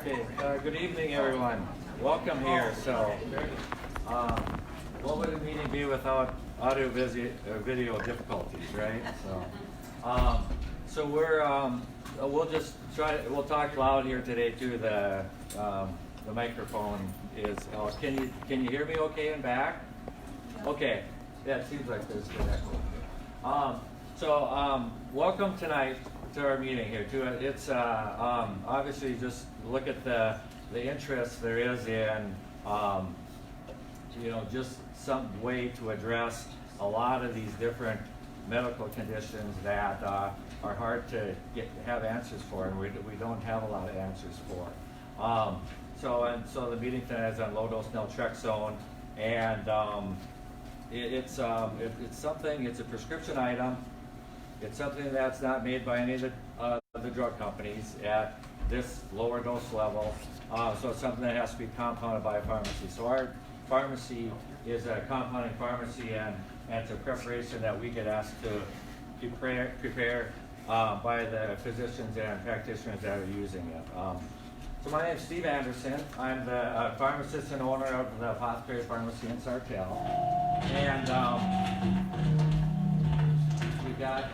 Okay, good evening, everyone. Welcome here. So, what would a meeting be without audio video difficulties, right? So we'll just we'll talk loud here today too. The microphone is. Can you hear me okay in back? Okay. Yeah, it seems like there's good echo. Welcome tonight to our meeting here too. It's obviously just look at the interest there is in just some way to address a lot of these different medical conditions that are hard to have answers for, and we don't have a lot of answers for. So the meeting tonight is on low dose naltrexone, and it's something. It's a prescription item. It's something that's not made by any of the drug companies at this lower dose level. So it's something that has to be compounded by a pharmacy. So our pharmacy is a compounding pharmacy, and it's a preparation that we get asked to prepare by the physicians and practitioners that are using it. So my name is Steve Anderson. I'm the pharmacist and owner of the Apothecary pharmacy in Sartell. And we got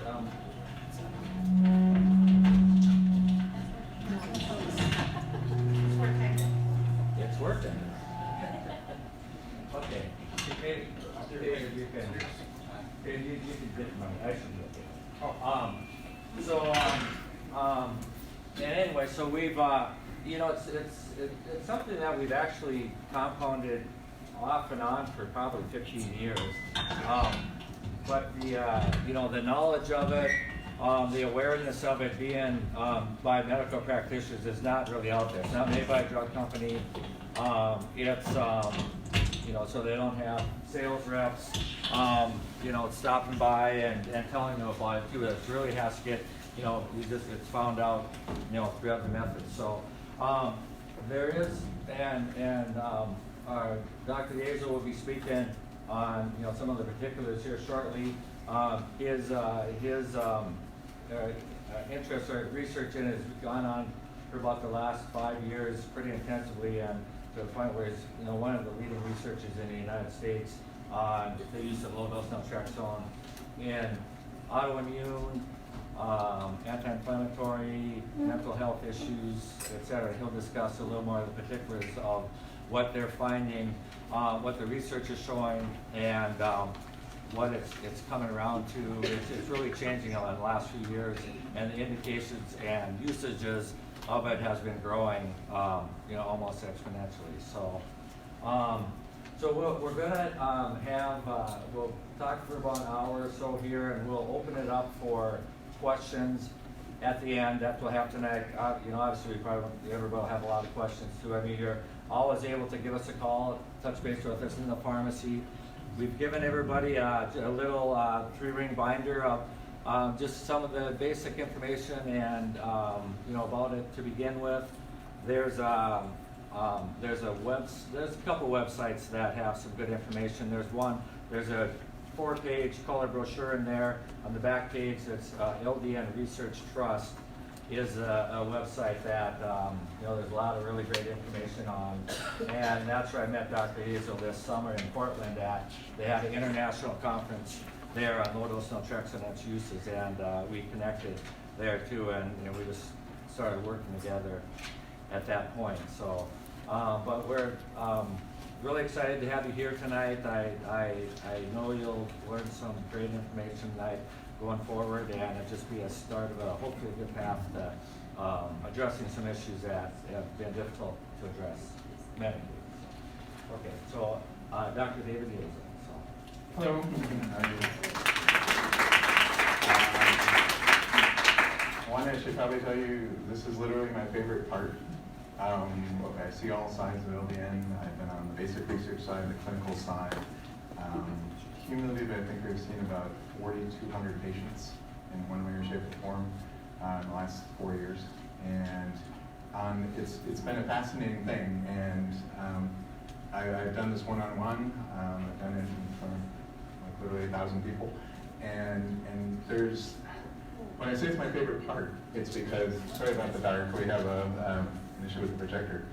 it's working. Okay. You can get money. I should get it. And anyway, so we've it's something that we've actually compounded off and on for probably 15 years. But the knowledge of it, the awareness of it being by medical practitioners is not really out there. It's not made by a drug company. So they don't have sales reps, stopping by and telling them about it too. It really has to get, it's found out, through other methods. So there is, and Dr. Yeager will be speaking on, some of the particulars here shortly. His interest or research in it has gone on for about the last 5 years pretty intensively, and to the point where he's one of the leading researchers in the United States on the use of low-dose naltrexone in autoimmune, anti-inflammatory, mental health issues, etc. He'll discuss a little more of the particulars of what they're finding, what the research is showing, and what it's coming around to. It's really changing in the last few years, and the indications and usages of it has been growing, almost exponentially. So, we're gonna we'll talk for about an hour or so here, and we'll open it up for questions at the end. That's what happened tonight. Obviously, everybody will have a lot of questions too. I mean, you're always able to give us a call, touch base with us in the pharmacy. We've given everybody a little 3-ring binder of just some of the basic information and about it to begin with. There's a couple websites that have some good information. There's a 4-page color brochure in there. On the back page, it's LDN Research Trust is a website that there's a lot of really great information on, and that's where I met Dr. Hazel this summer in Portland. They had an international conference there on low-dose naltrexone and its uses, and we connected there too, and we just started working together at that point. So, but we're really excited to have you here tonight. I know you'll learn some great information tonight going forward, and it'll just be a start of hopefully a good path to addressing some issues that have been difficult to address medically. Okay, so Dr. David Hazel. Hello. One, I should probably tell you, this is literally my favorite part. Okay, I see all sides of LDN. I've been on the basic research side, the clinical side. Cumulatively, I think we've seen about 4,200 patients in one way or shape or form in the last 4 years. And it's been a fascinating thing. And I've done this one-on-one. I've done it in front of literally 1,000 people. And there's, when I say it's my favorite part, it's because, sorry about the dark, we have a an issue with the projector.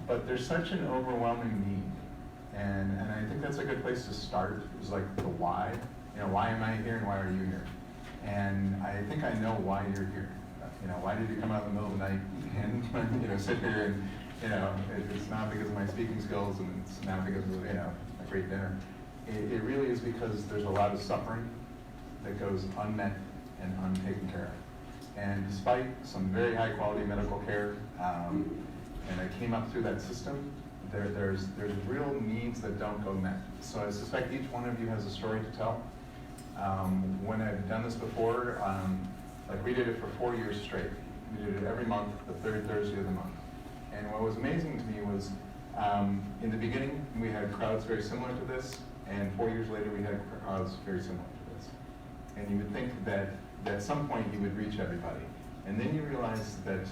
But there's such an overwhelming need, and I think that's a good place to start, is like the why. You know, why am I here and why are you here? And I think I know why you're here. You know, why did you come out in the middle of the night and, you know, sit here and, you know, it's not because of my speaking skills and it's not because of, you know, a great dinner. It really is because there's a lot of suffering that goes unmet and untaken care of. And despite some very high quality medical care, and I came up through that system, there's real needs that don't go met. So I suspect each one of you has a story to tell. When I've done this before, like we did it for 4 years straight. We did it every month, the third Thursday of the month. And what was amazing to me was, in the beginning, we had crowds very similar to this, and 4 years later, we had crowds very similar to this. And you would think that at some point you would reach everybody. And then you realize that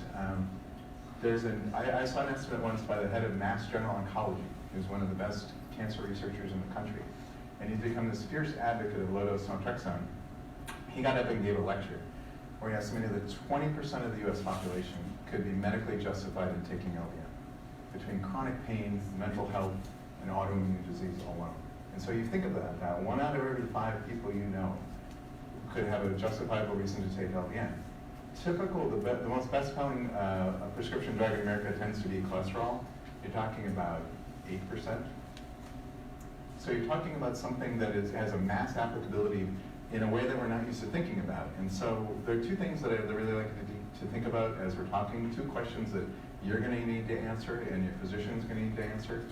I saw an estimate once by the head of Mass General Oncology, who's one of the best cancer researchers in the country. And he's become this fierce advocate of low-dose naltrexone. He got up and gave a lecture where he estimated that 20% of the US population could be medically justified in taking LDN, between chronic pain, mental health, and autoimmune disease alone. And so you think about that, 1 out of every 5 people you know could have a justifiable reason to take LDN. Typical, the most best-selling prescription drug in America tends to be cholesterol. You're talking about 8%. So you're talking about something that has a mass applicability in a way that we're not used to thinking about. And so there are 2 things that I'd really like to think about as we're talking, 2 questions that you're going to need to answer and your physician's going to need to answer.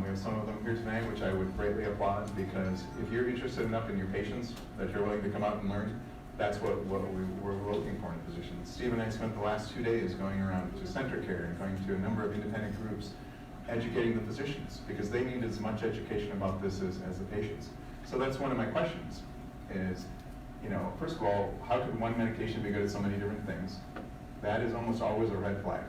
We have some of them here tonight, which I would greatly applaud, because if you're interested enough in your patients that you're willing to come out and learn, that's what we're looking for in physicians. Steve and I spent the last 2 days going around to center care and going to a number of independent groups, educating the physicians, because they need as much education about this as the patients. So that's one of my questions, is, you know, first of all, how could one medication be good at so many different things? That is almost always a red flag.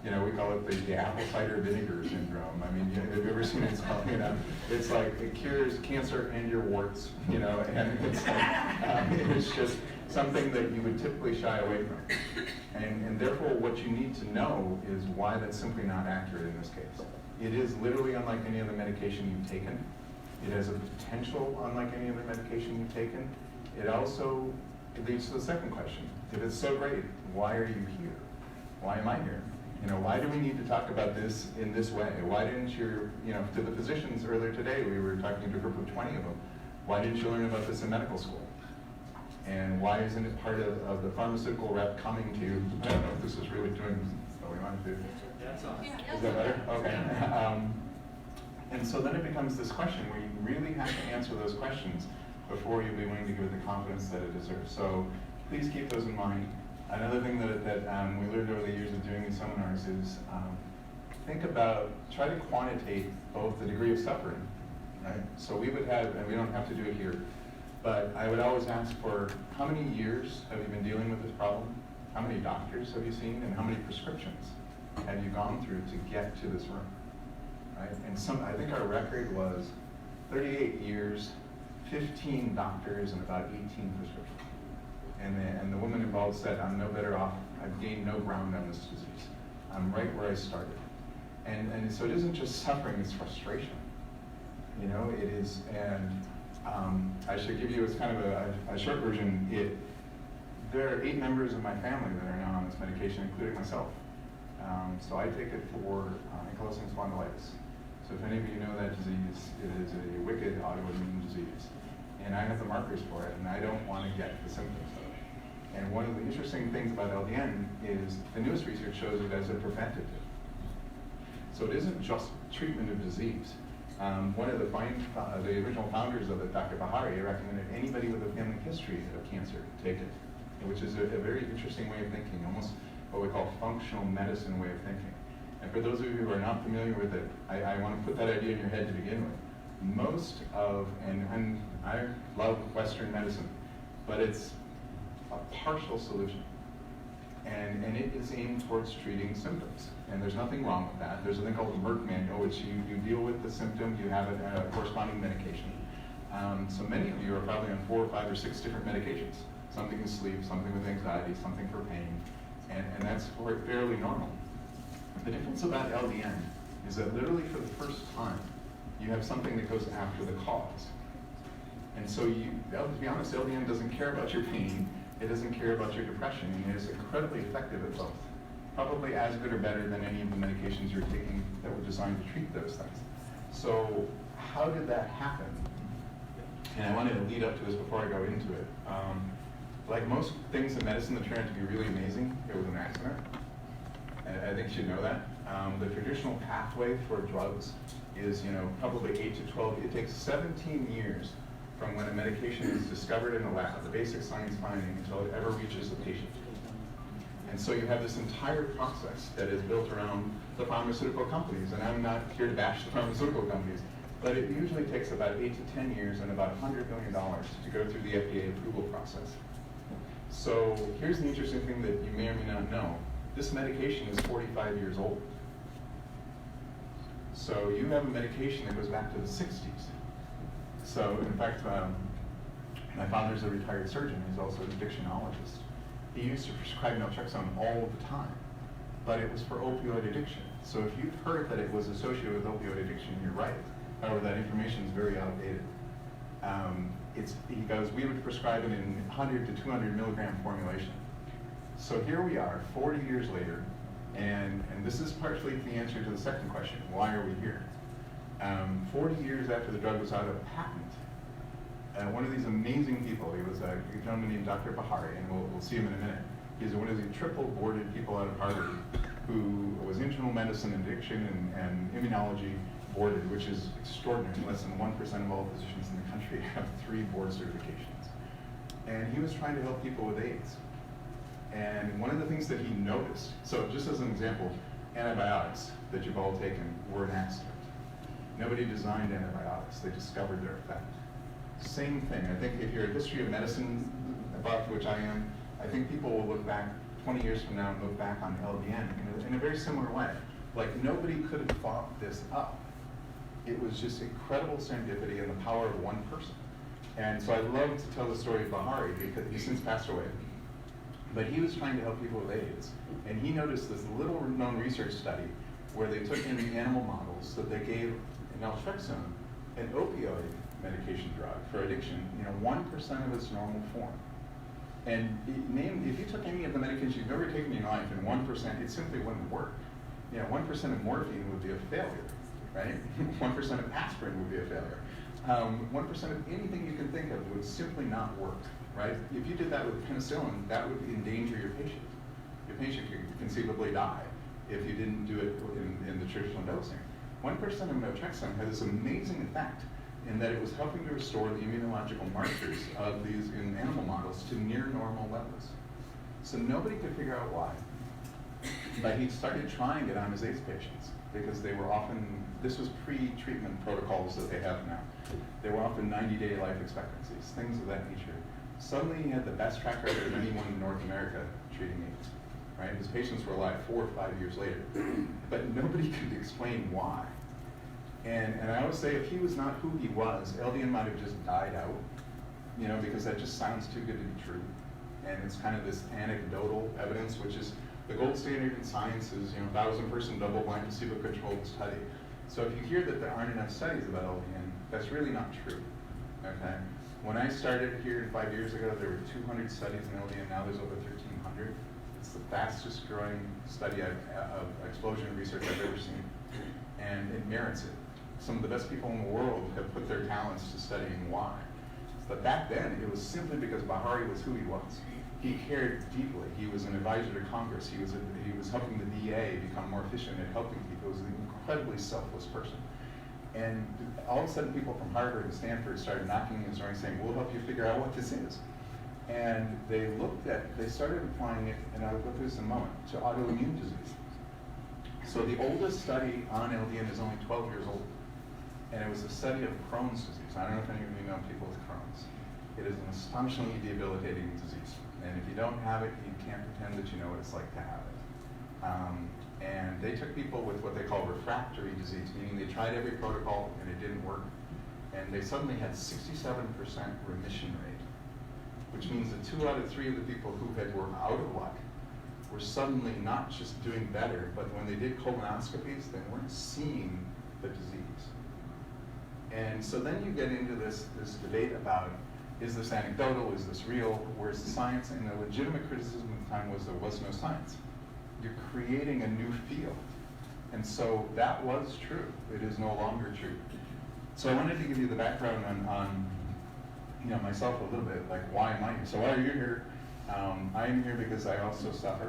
You know, we call it the apple cider vinegar syndrome. I mean, have you ever seen it? You know, it's like it cures cancer and your warts, you know, and it's like, it's just something that you would typically shy away from. And therefore, what you need to know is why that's simply not accurate in this case. It is literally unlike any other medication you've taken. It has a potential unlike any other medication you've taken. It also leads to the second question. If it's so great, why are you here? Why am I here? You know, why do we need to talk about this in this way? Why didn't you know, to the physicians earlier today, we were talking to a group of 20 of them. Why didn't you learn about this in medical school? And why isn't it part of the pharmaceutical rep coming to you? I don't know if this is really doing what we want to do. That's awesome. Is that better? Okay. And so then it becomes this question where you really have to answer those questions before you'll be willing to give it the confidence that it deserves. So please keep those in mind. Another thing that we learned over the years of doing these seminars is try to quantitate both the degree of suffering, right? So we would have, and we don't have to do it here, but I would always ask for how many years have you been dealing with this problem? How many doctors have you seen? And how many prescriptions have you gone through to get to this room, right? And I think our record was 38 years, 15 doctors, and about 18 prescriptions. And the woman involved said, I'm no better off, I've gained no ground on this disease. I'm right where I started. And so it isn't just suffering, it's frustration. You know, it is, and I should give you as kind of a short version. There are 8 members of my family that are now on this medication, including myself. So I take it for ankylosing spondylitis. So if any of you know that disease, it is a wicked autoimmune disease. And I have the markers for it, and I don't want to get the symptoms of it. And one of the interesting things about LDN is the newest research shows it as a preventative. So it isn't just treatment of disease. One of the original founders of it, Dr. Bahari, recommended anybody with a family history of cancer take it, which is a very interesting way of thinking, almost what we call functional medicine way of thinking. And for those of you who are not familiar with it, I want to put that idea in your head to begin with. Most of, and I love Western medicine, but it's a partial solution. And it is aimed towards treating symptoms. And there's nothing wrong with that. There's a thing called the Merck manual, which you deal with the symptom, you have a corresponding medication. So many of you are probably on 4 or 5 or 6 different medications. Something with sleep, something with anxiety, something for pain. And that's fairly normal. The difference about LDN is that literally for the first time, you have something that goes after the cause. And so to be honest, LDN doesn't care about your pain, it doesn't care about your depression, and it is incredibly effective at both. Probably as good or better than any of the medications you're taking that were designed to treat those things. So how did that happen? And I wanted to lead up to this before I go into it. Like most things in medicine that turn out to be really amazing, it was an accident. And I think you should know that. The traditional pathway for drugs is, probably 8 to 12. It takes 17 years from when a medication is discovered in the lab, the basic science finding, until it ever reaches the patient. And so you have this entire process that is built around the pharmaceutical companies. And I'm not here to bash the pharmaceutical companies, but it usually takes about 8 to 10 years and about $100 million to go through the FDA approval process. So here's the interesting thing that you may or may not know. This medication is 45 years old. So you have a medication that goes back to the 60s. So in fact, my father's a retired surgeon. He's also an addictionologist. He used to prescribe naltrexone all the time, but it was for opioid addiction. So if you've heard that it was associated with opioid addiction, you're right. However, that information is very outdated. He goes, we would prescribe it in 100 to 200 milligram formulation. So here we are, 40 years later, and this is partially the answer to the second question, why are we here? 40 years after the drug was out of patent, one of these amazing people, he was a gentleman named Dr. Bahari, and we'll see him in a minute. He's one of the triple boarded people out of Harvard who was internal medicine, addiction, and immunology boarded, which is extraordinary. Less than 1% of all physicians in the country have 3 board certifications. And he was trying to help people with AIDS. And one of the things that he noticed, so just as an example, antibiotics that you've all taken were an accident. Nobody designed antibiotics, they discovered their effect. Same thing, I think if you're a history of medicine buff, which I am, I think people will look back 20 years from now and look back on LDN in a very similar way. Like nobody could have thought this up. It was just incredible serendipity and the power of one person. And so I love to tell the story of Bahari because he's since passed away. But he was trying to help people with AIDS. And he noticed this little known research study where they took in the animal models that they gave naltrexone, an opioid medication drug for addiction, 1% of its normal form. And if you took any of the medications you've ever taken in your life and 1%, it simply wouldn't work. 1% of morphine would be a failure, right? 1% of aspirin would be a failure. 1% of anything you can think of would simply not work, right? If you did that with penicillin, that would endanger your patient. Your patient could conceivably die if you didn't do it in the traditional dosing. 1% of naltrexone had this amazing effect in that it was helping to restore the immunological markers of these in animal models to near normal levels. So nobody could figure out why. But he started trying it on his AIDS patients because they were often, this was pre-treatment protocols that they have now. They were often 90-day life expectancies, things of that nature. Suddenly he had the best track record of anyone in North America treating AIDS, right? His patients were alive 4 or 5 years later. But nobody could explain why. And I always say if he was not who he was, LDN might have just died out, because that just sounds too good to be true. And it's kind of this anecdotal evidence, which is the gold standard in science is 1,000-person double-blind placebo-controlled study. So if you hear that there aren't enough studies about LDN, that's really not true. Okay. When I started here 5 years ago, there were 200 studies in LDN. Now there's over 1,300. It's the fastest growing study of explosion of research I've ever seen, and it merits it. Some of the best people in the world have put their talents to studying why. But back then, it was simply because Bahari was who he was. He cared deeply. He was an advisor to Congress. He was helping the VA become more efficient at helping people. He was an incredibly selfless person. And all of a sudden, people from Harvard and Stanford started knocking on his door and saying, we'll help you figure out what this is. And they started applying it, and I'll go through this in a moment, to autoimmune disease. So the oldest study on LDN is only 12 years old. And it was a study of Crohn's disease. I don't know if any of you know people with Crohn's. It is an astonishingly debilitating disease. And if you don't have it, you can't pretend that you know what it's like to have it. And they took people with what they call refractory disease, meaning they tried every protocol and it didn't work. And they suddenly had 67% remission rate, which means that 2 out of 3 of the people who were out of luck were were suddenly not just doing better, but when they did colonoscopies, they weren't seeing the disease. And so then you get into this debate about, is this anecdotal, is this real, where's the science? And the legitimate criticism at the time was there was no science. You're creating a new field. And so that was true. It is no longer true. So I wanted to give you the background on myself a little bit, like why am I here? So why are you here? I am here because I also suffer.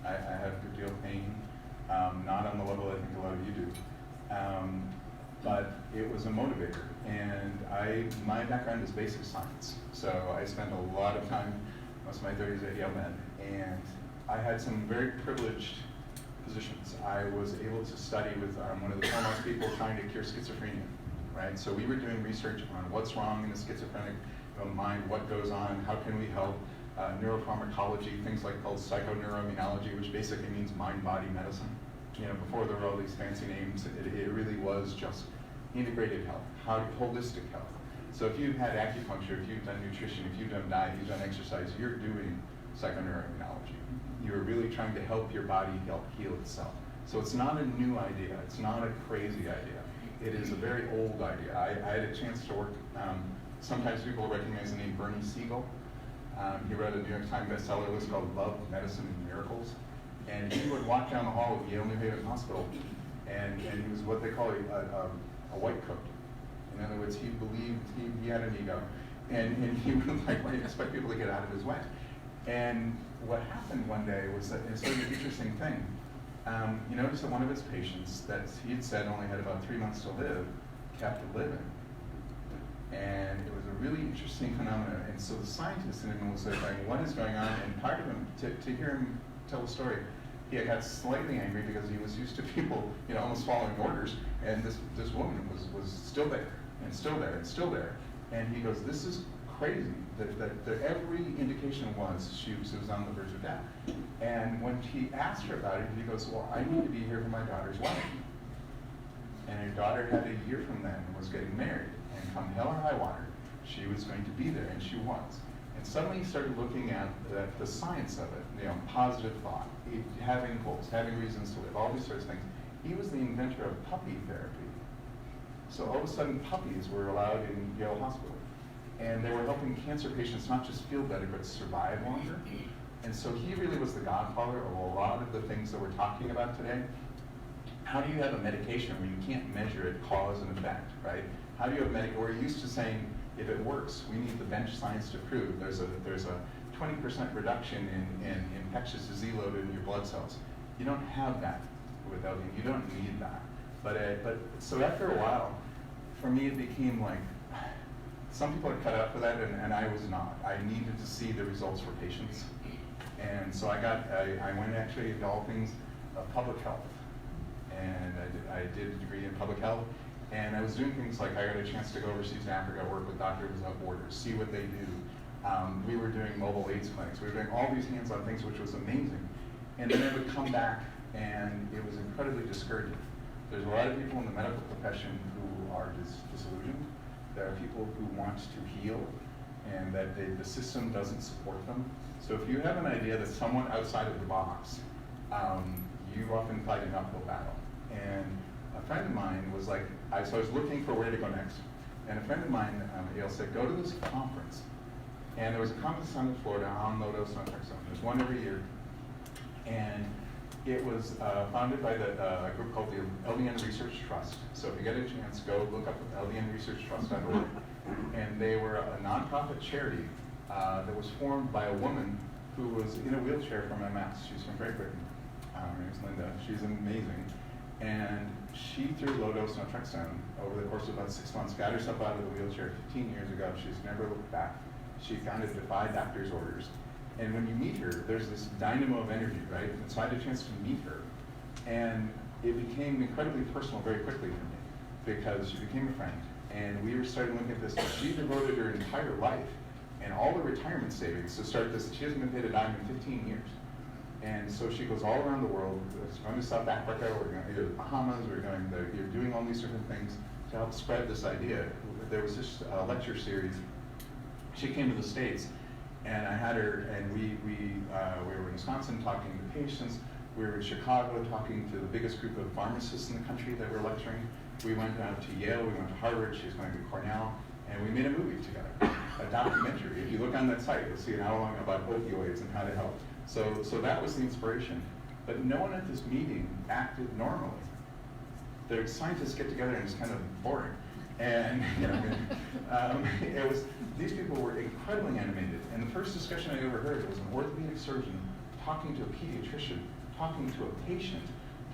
I have a good deal of pain, not on the level I think a lot of you do. But it was a motivator, and my background is basic science. So I spent a lot of time, most of my 30s at Yale Med, and I had some very privileged positions. I was able to study with one of the foremost people trying to cure schizophrenia, right? So we were doing research on what's wrong in the schizophrenic mind, what goes on, how can we help, neuropharmacology, things like called psychoneuroimmunology, which basically means mind-body medicine. Before there were all these fancy names, it really was just integrated health, holistic health. So if you've had acupuncture, if you've done nutrition, if you've done diet, you've done exercise, you're doing psychoneuroimmunology. You're really trying to help your body heal itself. So it's not a new idea. It's not a crazy idea. It is a very old idea. I had a chance to work, sometimes people recognize the name Bernie Siegel. He wrote a New York Times bestseller list called Love, Medicine, and Miracles. And he would walk down the hall of Yale New Haven Hospital, and he was what they call a white coat. In other words, he believed he had an ego, and he would expect people to get out of his way. And what happened one day was that it's sort of an interesting thing. He noticed that one of his patients that he had said only had about 3 months to live kept living. And it was a really interesting phenomenon. And so the scientist in him was like, what is going on? And part of him, to hear him tell the story, he got slightly angry because he was used to people, almost following orders. And this woman was still there, and still there, and still there. And he goes, this is crazy. That every indication was she was on the verge of death. And when he asked her about it, he goes, well, I need to be here for my daughter's wedding. And her daughter had a year from then and was getting married. And come hell or high water, she was going to be there, and she was. And suddenly he started looking at the science of it, positive thought, having goals, having reasons to live, all these sorts of things. He was the inventor of puppy therapy. So all of a sudden, puppies were allowed in Yale Hospital. And they were helping cancer patients not just feel better, but survive longer. And so he really was the godfather of a lot of the things that we're talking about today. How do you have a medication where you can't measure it cause and effect, right? How do you have we're used to saying, if it works, we need the bench science to prove there's a 20% reduction in infectious disease load in your blood cells. You don't have that with LDN. You don't need that. But so after a while, for me, it became like, some people are cut out for that, and I was not. I needed to see the results for patients. And so I went actually into all things of public health. And I did a degree in public health. And I was doing things like, I got a chance to go overseas to Africa, work with Doctors Without Borders, see what they do. We were doing mobile AIDS clinics. We were doing all these hands-on things, which was amazing. And then I would come back, and it was incredibly discouraging. There's a lot of people in the medical profession who are disillusioned. There are people who want to heal, and that the system doesn't support them. So if you have an idea that someone outside of the box, you often fight an uphill battle. And a friend of mine was like, so I was looking for where to go next. And a friend of mine at Yale said, go to this conference. And there was a conference in Florida on low-dose naltrexone. There's one every year. And it was founded by a group called the LDN Research Trust. So if you get a chance, go look up LDNResearchTrust.org. And they were a nonprofit charity that was formed by a woman who was in a wheelchair from MS. She's from Great Britain. Her name's Linda. She's amazing. And she, through low-dose naltrexone, over the course of about 6 months, got herself out of the wheelchair 15 years ago. She's never looked back. She kind of defied doctor's orders. And when you meet her, there's this dynamo of energy, right? And so I had a chance to meet her. And it became incredibly personal very quickly for me, because she became a friend. And we were starting to look at this. She devoted her entire life and all the retirement savings to start this. She hasn't been paid a dime in 15 years. And so she goes all around the world. We're going to South Africa, we're going to the Bahamas, you're doing all these different things to help spread this idea. There was this lecture series. She came to the States, and I had her, and we were in Wisconsin talking to patients. We were in Chicago talking to the biggest group of pharmacists in the country that were lecturing. We went out to Yale, we went to Harvard, she's going to Cornell, and we made a movie together, a documentary. If you look on that site, you'll see an hour long about opioids and how to help. So that was the inspiration. But no one at this meeting acted normally. The scientists get together and it's kind of boring. And you know, these people were incredibly animated. And the first discussion I ever heard was an orthopedic surgeon talking to a pediatrician, talking to a patient,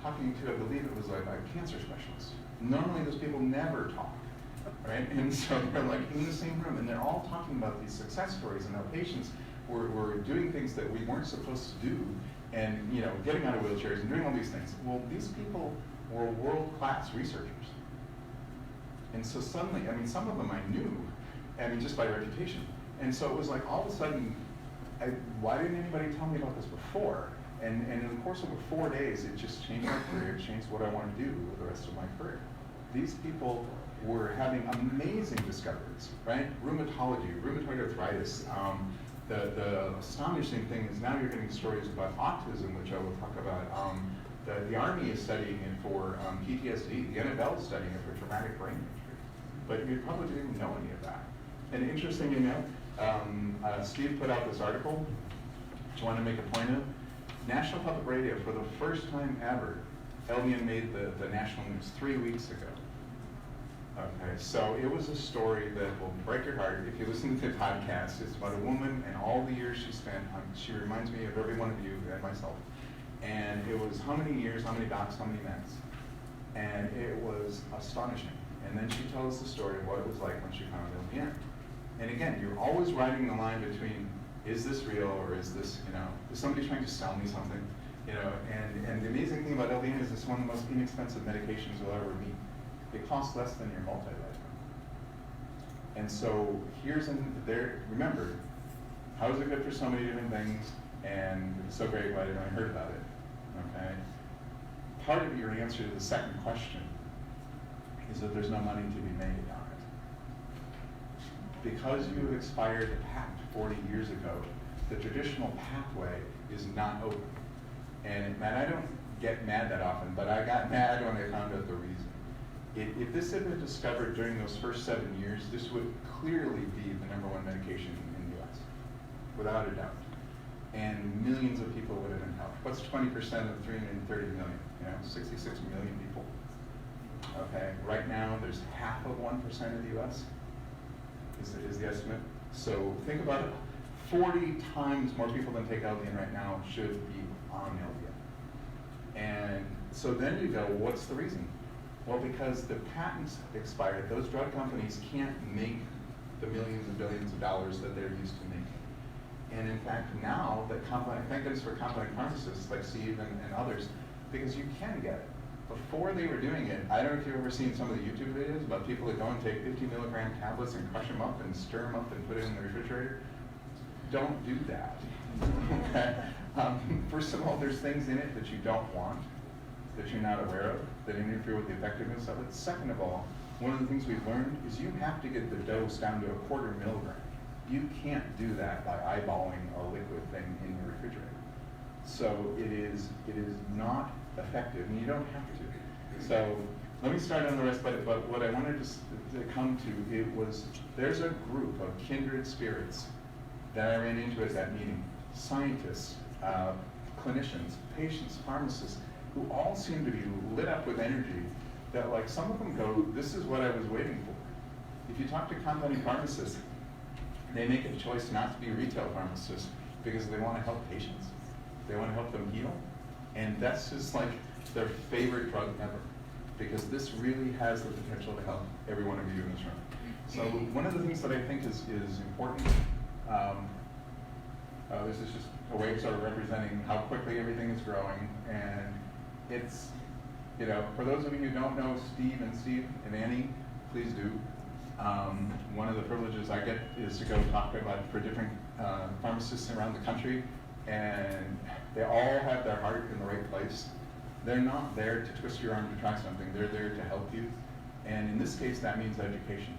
talking to, I believe it was like a cancer specialist. Normally those people never talk, right? And so they're like in the same room and they're all talking about these success stories and how patients were doing things that we weren't supposed to do and you know, getting out of wheelchairs and doing all these things. Well, these people were world-class researchers. And so suddenly, I mean, some of them I knew, I mean, just by reputation. And so it was like all of a sudden, why didn't anybody tell me about this before? And in the course of 4 days, it just changed my career, it changed what I want to do with the rest of my career. These people were having amazing discoveries, right? Rheumatology, rheumatoid arthritis. The astonishing thing is now you're getting stories about autism, which I will talk about. The Army is studying it for PTSD. The NFL is studying it for traumatic brain injury. But you probably didn't know any of that. And interestingly enough, Steve put out this article, which I want to make a point of. National Public Radio, for the first time ever, LDN made the national news 3 weeks ago. Okay, so it was a story that will break your heart. If you listen to the podcast, it's about a woman and all the years she spent. She reminds me of every one of you and myself. And it was how many years, how many docs, how many meds. And it was astonishing. And then she tells the story of what it was like when she found LDN. And again, you're always riding the line between, is this real or is this, you know, is somebody trying to sell me something? You know, and the amazing thing about LDN is it's one of the most inexpensive medications you'll ever meet. It costs less than your multivitamin. And so remember, how is it good for so many different things? And it's so great, why didn't I heard about it? Okay. Part of your answer to the second question is that there's no money to be made on it. Because you have expired a patent 40 years ago, the traditional pathway is not open. And I don't get mad that often, but I got mad when I found out the reason. If this had been discovered during those first 7 years, this would clearly be the #1 medication in the US, without a doubt. And millions of people would have been helped. What's 20% of 330 million? You know, 66 million people. Okay, right now there's half of 1% of the US is the estimate. So think about it. 40 times more people than take LDN right now should be on LDN. And so then you go, what's the reason? Well, because the patents expired. Those drug companies can't make the millions and billions of dollars that they're used to making. And in fact, now that thank goodness for compounding pharmacists like Steve and others, because you can get it. Before they were doing it, I don't know if you've ever seen some of the YouTube videos about people that go and take 50-milligram tablets and crush them up and stir them up and put it in the refrigerator. Don't do that. Okay? First of all, there's things in it that you don't want, that you're not aware of, that interfere with the effectiveness of it. Second of all, one of the things we've learned is you have to get the dose down to 1/4 milligram. You can't do that by eyeballing a liquid thing in your refrigerator. So it is not effective, and you don't have to. So let me start on the rest, but what I wanted to come to, there's a group of kindred spirits that I ran into at that meeting. Scientists, clinicians, patients, pharmacists, who all seem to be lit up with energy that, like, some of them go, this is what I was waiting for. If you talk to compounding pharmacists, they make a choice not to be retail pharmacists because they want to help patients. They want to help them heal. And that's just like their favorite drug ever, because this really has the potential to help every one of you in this room. So one of the things that I think is important, this is just a way of sort of representing how quickly everything is growing. And it's, you know, for those of you who don't know Steve and Annie, please do. One of the privileges I get is to go talk for different pharmacists around the country, and they all have their heart in the right place. They're not there to twist your arm to try something. They're there to help you. And in this case, that means education.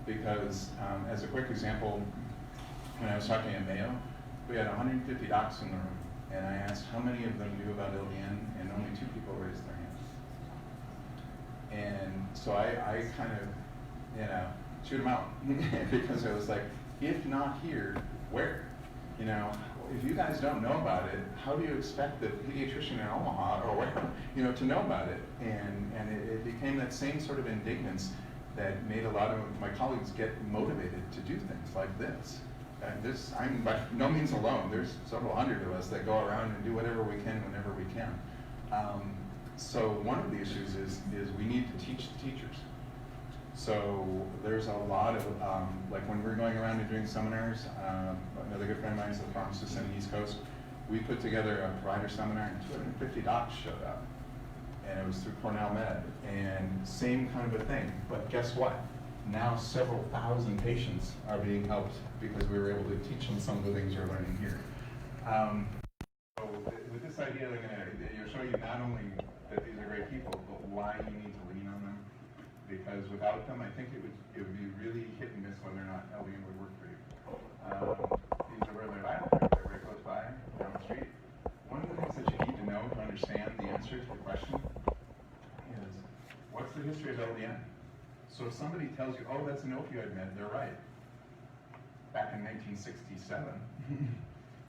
Because as a quick example, when I was talking at Mayo, we had 150 docs in the room, And I asked how many of them knew about LDN, and only 2 people raised their hands. And so I kind of, shoot them out because I was like, if not here, where? If you guys don't know about it, how do you expect the pediatrician in Omaha or where, to know about it? And it became that same sort of indignance that made a lot of my colleagues get motivated to do things like this. And I'm by no means alone. There's several hundred of us that go around and do whatever we can whenever we can. So one of the issues is we need to teach the teachers. So there's a lot of, like when we're going around and doing seminars, another good friend of mine is a pharmacist on the East Coast, we put together a provider seminar and 250 docs showed up. And it was through Cornell Med, and same kind of a thing. But guess what? Now several thousand patients are being helped because we were able to teach them some of the things you're learning here. So with this idea, I'm going to show you not only that these are great people, but why you need to lean on them. Because without them, I think it would be really hit and miss whether or not LDN would work for you. These are where they live. They're very close by, down the street. One of the things that you need to know to understand the answer to the question is, what's the history of LDN? So if somebody tells you, oh, that's an opioid med, they're right. Back in 1967,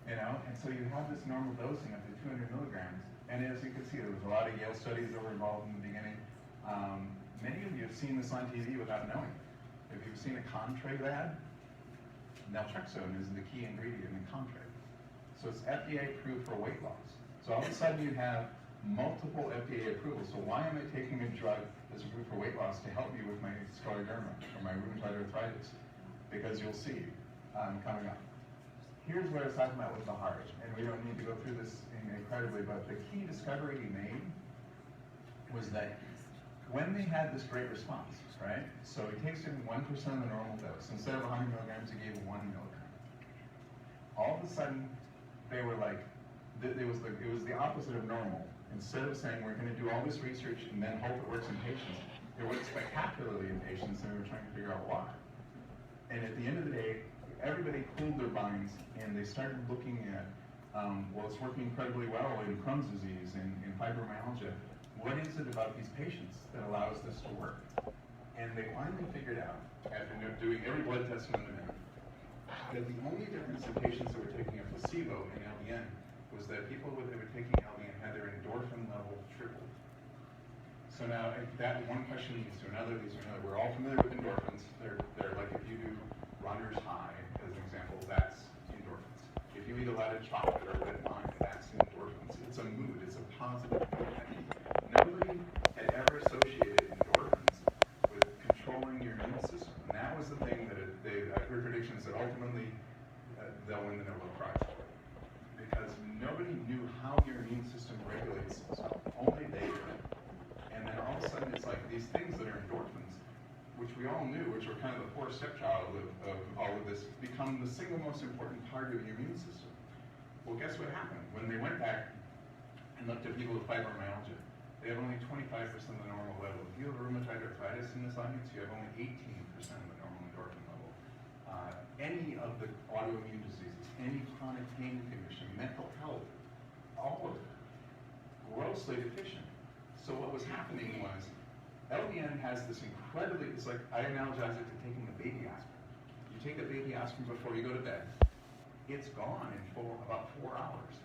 and so you have this normal dosing up to 200 milligrams. And as you can see, there was a lot of Yale studies that were involved in the beginning. Many of you have seen this on TV without knowing. If you've seen a Contrave ad, Naltrexone is the key ingredient in Contrave. So it's FDA approved for weight loss. So all of a sudden you have multiple FDA approvals. So why am I taking a drug that's approved for weight loss to help me with my scleroderma or my rheumatoid arthritis? Because you'll see coming up. Here's what I was talking about with the heart, and we don't need to go through this incredibly, but the key discovery he made was that when they had this great response, right? So he takes in 1% of the normal dose. Instead of 100 milligrams, he gave 1 milligram. All of a sudden, they were like, it was the opposite of normal. Instead of saying we're going to do all this research and then hope it works in patients, it worked spectacularly in patients, and we were trying to figure out why. And at the end of the day, everybody cooled their minds, and they started looking at, well, it's working incredibly well in Crohn's disease and in fibromyalgia. What is it about these patients that allows this to work? And they finally figured out, after doing every blood test known to man, that the only difference in patients that were taking a placebo in LDN was that people that were taking LDN had their endorphin level tripled. So now, that one question leads to another, We're all familiar with endorphins. They're like if you do runner's high, as an example, that's endorphins. If you eat a lot of chocolate or red wine, that's endorphins. It's a mood, it's a positive mood. Nobody had ever associated endorphins with controlling your immune system. And that was the thing that I've heard predictions that ultimately they'll win the Nobel Prize for. Because nobody knew how your immune system regulates itself. Only they did. And then all of a sudden it's like these things that are endorphins, which we all knew, which were kind of the poor stepchild of all of this, become the single most important part of your immune system. Well, guess what happened? When they went back and looked at people with fibromyalgia, they have only 25% of the normal level. If you have rheumatoid arthritis in this audience, you have only 18% of the normal endorphin level. Any of the autoimmune diseases, any chronic pain condition, mental health, all of it, grossly deficient. So what was happening was, LDN has this incredibly, it's like, I analogize it to taking a baby aspirin. You take a baby aspirin before you go to bed, it's gone in about 4 hours.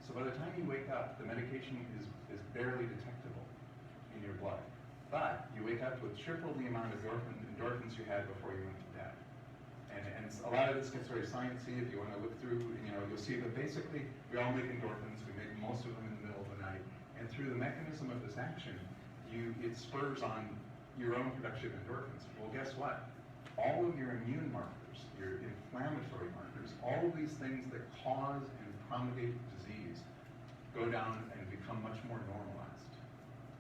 So by the time you wake up, the medication is barely detectable in your blood. But you wake up with triple the amount of endorphins you had before you went to bed. And a lot of this gets very sciencey. If you want to look through, you'll see that basically we all make endorphins. We make most of them in the middle of the night. And through the mechanism of this action, it spurs on your own production of endorphins. Well, guess what? All of your immune markers, your inflammatory markers, all of these things that cause and promulgate disease go down and become much more normalized.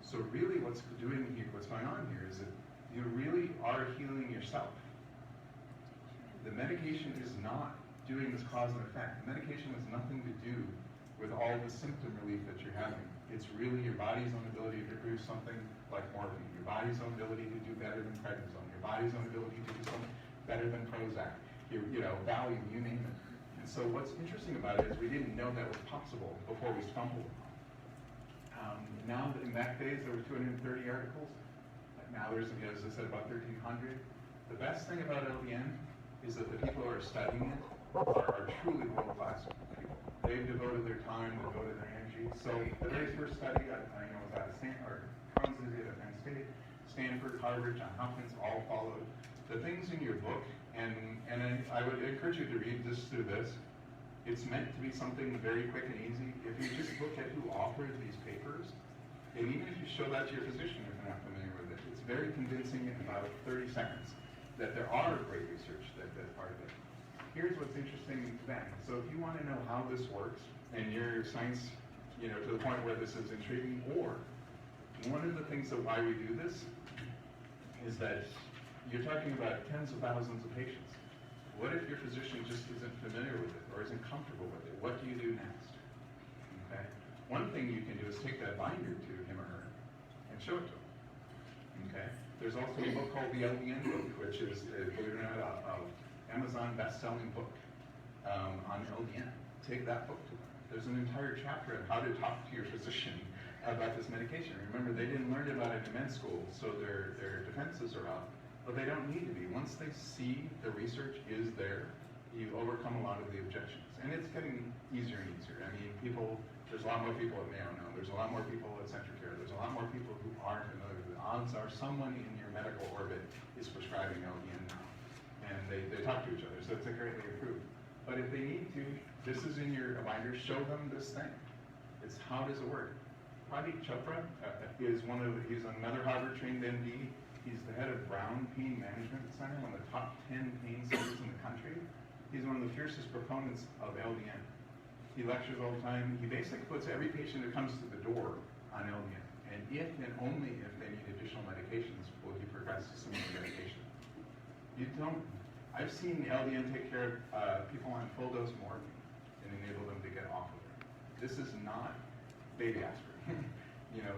So really what's going on here is that you really are healing yourself. The medication is not doing this cause and effect. The medication has nothing to do with all the symptom relief that you're having. It's really your body's own ability to produce something like morphine, your body's own ability to do better than prednisone, your body's own ability to do something better than Prozac, your Valium, you name it. And so what's interesting about it is we didn't know that was possible before we stumbled. Now, in that days, there were 230 articles. Now there's, as I said, about 1,300. The best thing about LDN is that the people who are studying it are truly world-class people. They've devoted their time, devoted their energy. So the very first study, I know, was out of Crohn's disease at Penn State, Stanford, Harvard, Johns Hopkins, all followed. The things in your book, and I would encourage you to read this through this. It's meant to be something very quick and easy. If you just look at who authored these papers, and even if you show that to your physician if you're not familiar with it, it's very convincing in about 30 seconds that there are great research that's part of it. Here's what's interesting then. So if you want to know how this works, and your science, to the point where this is intriguing, or one of the things of why we do this is that you're talking about tens of thousands of patients. What if your physician just isn't familiar with it or isn't comfortable with it? What do you do next? Okay. One thing you can do is take that binder to him or her and show it to him. Okay. There's also a book called the LDN book, which is, believe it or not, an Amazon best-selling book on LDN. Take that book to them. There's an entire chapter on how to talk to your physician about this medication. Remember, they didn't learn about it in med school, so their defenses are up. But they don't need to be. Once they see the research is there, you overcome a lot of the objections. And it's getting easier and easier. I mean, there's a lot more people at Mayo now. There's a lot more people at Centricare. There's a lot more people who aren't familiar with it. The odds are someone in your medical orbit is prescribing LDN now. And they talk to each other, so it's greatly improved. But if they need to, this is in your binder, show them this thing. It's how does it work? Pradeep Chopra he's another Harvard-trained MD. He's the head of Brown Pain Management Center, one of the top 10 pain centers in the country. He's one of the fiercest proponents of LDN. He lectures all the time. He basically puts every patient who comes to the door on LDN. And if and only if they need additional medications will he progress to some other medication. I've seen LDN take care of people on full dose morphine and enable them to get off of it. This is not baby aspirin.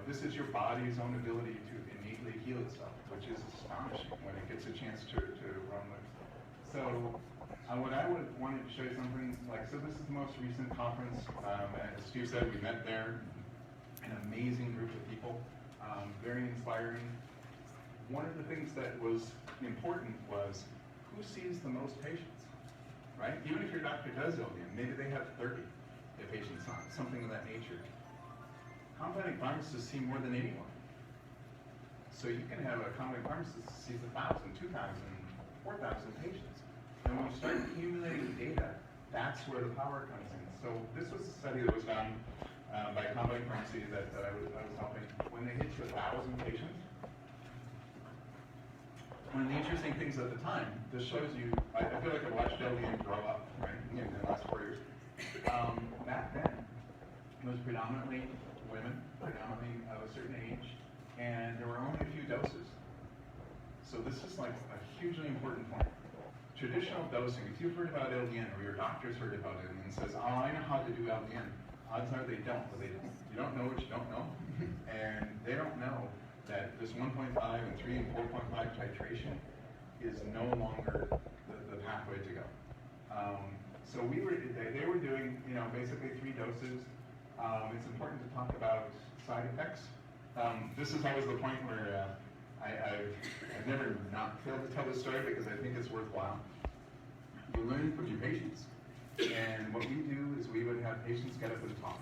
This is your body's own ability to innately heal itself, which is astonishing when it gets a chance to run loose. So what I would wanted to show you something so this is the most recent conference. As Steve said, we met there, an amazing group of people, very inspiring. One of the things that was important was who sees the most patients, right? Even if your doctor does LDN, maybe they have 30 patients on, something of that nature. Compounding pharmacists see more than anyone. So you can have a compounding pharmacist that sees 1,000, 2,000, 4,000 patients. And when you start accumulating data, that's where the power comes in. So this was a study that was done by compounding pharmacy that I was helping. When they hit to 1,000 patients, one of the interesting things at the time, this shows you, I feel like I watched LDN grow up, right, in the last 4 years. Back then, it was predominantly women, predominantly of a certain age, and there were only a few doses. So this is a hugely important point. Traditional dosing, if you've heard about LDN or your doctor's heard about it and says, oh, I know how to do LDN, odds are they don't, but you don't know what you don't know. And they don't know that this 1.5 and 3 and 4.5 titration is no longer the pathway to go. So they were doing, basically 3 doses. It's important to talk about side effects. This is always the point where I've never not failed to tell this story because I think it's worthwhile. You learn from your patients. And what we do is we would have patients get up and talk.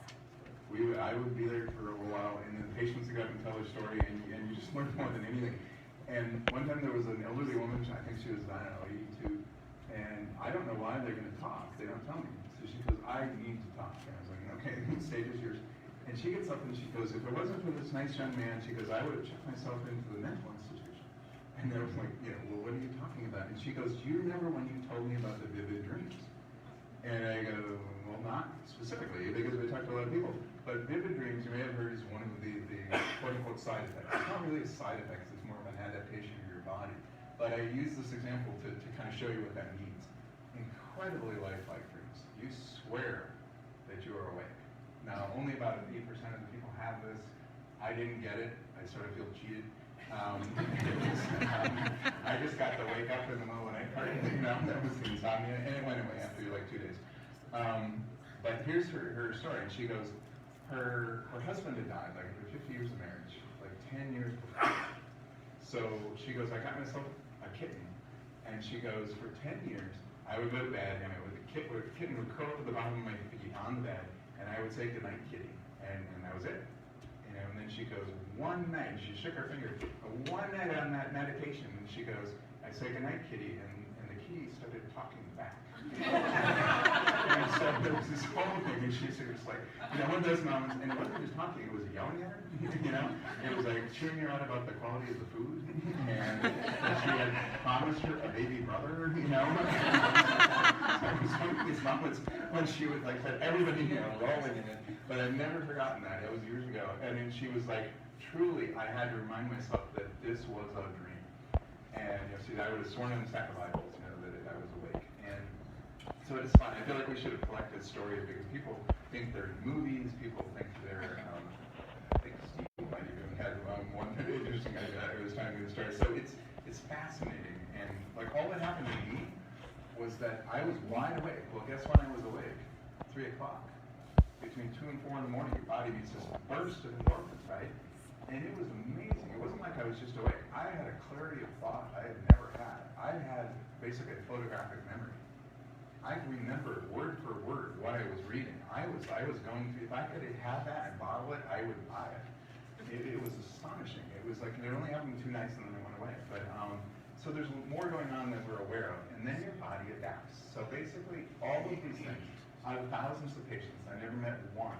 I would be there for a while, and the patients would get up and tell their story, and you just learn more than anything. And one time there was an elderly woman, I think she was, 82, and I don't know why they're going to talk. They don't tell me. So she goes, I need to talk. And I was like, okay, the stage is yours. And she gets up and she goes, if it wasn't for this nice young man, she goes, I would have checked myself into the mental institution. And I was like, well, what are you talking about? And she goes, do you remember when you told me about the vivid dreams? And I go, well, not specifically, because we talked to a lot of people. But vivid dreams, you may have heard, is one of the quote-unquote side effects. It's not really a side effect, it's more of an adaptation of your body. But I use this example to kind of show you what that means. Incredibly lifelike dreams. You swear that you are awake. Now, only about 8% of the people have this. I didn't get it. I sort of feel cheated. I just got to wake up in the middle of the night part, that was the insomnia, and it went away after 2 days. But here's her story, and she goes, her husband had died, like after 50 years of marriage, like 10 years before. So she goes, I got myself a kitten, and she goes, for 10 years, I would go to bed, and the kitten would curl up at the bottom of my feet on the bed, and I would say, good night, kitty, and that was it. You know, and then she goes, one night, she shook her finger, one night on that medication, and she goes, I say, good night, kitty, and the kitty started talking back. And so there was this whole thing, and she's just like, you know, one of those moments, and it wasn't just talking, it was yelling at her, you know? It was like chewing her out about the quality of the food, and that she had promised her a baby brother, you know? So it was one of these moments when she would like let everybody, you know, rolling in it, but I've never forgotten that, it was years ago, and then she was like, truly, I had to remind myself that this was a dream. And you know, see, I would have sworn in the stack of Bibles, you know, that I was awake. And so it is fun. I feel like we should have collected stories because people think they're in movies. People think they're. I think Steve might even had one interesting idea. It was telling me the story. So it's fascinating. And like all that happened to me was that I was wide awake. Well, guess when I was awake? 3 o'clock. Between 2 and 4 in the morning, your body needs this burst of endorphins, right? And it was amazing. It wasn't like I was just awake. I had a clarity of thought I had never had. I had basically a photographic memory. I could remember word for word what I was reading. I was going to, if I could have that and bottle it, I would buy it. It was astonishing. It was like, it only happened 2 nights and then it went away. But so there's more going on than we're aware of. And then your body adapts. So basically, all of these things, out of thousands of patients, I never met one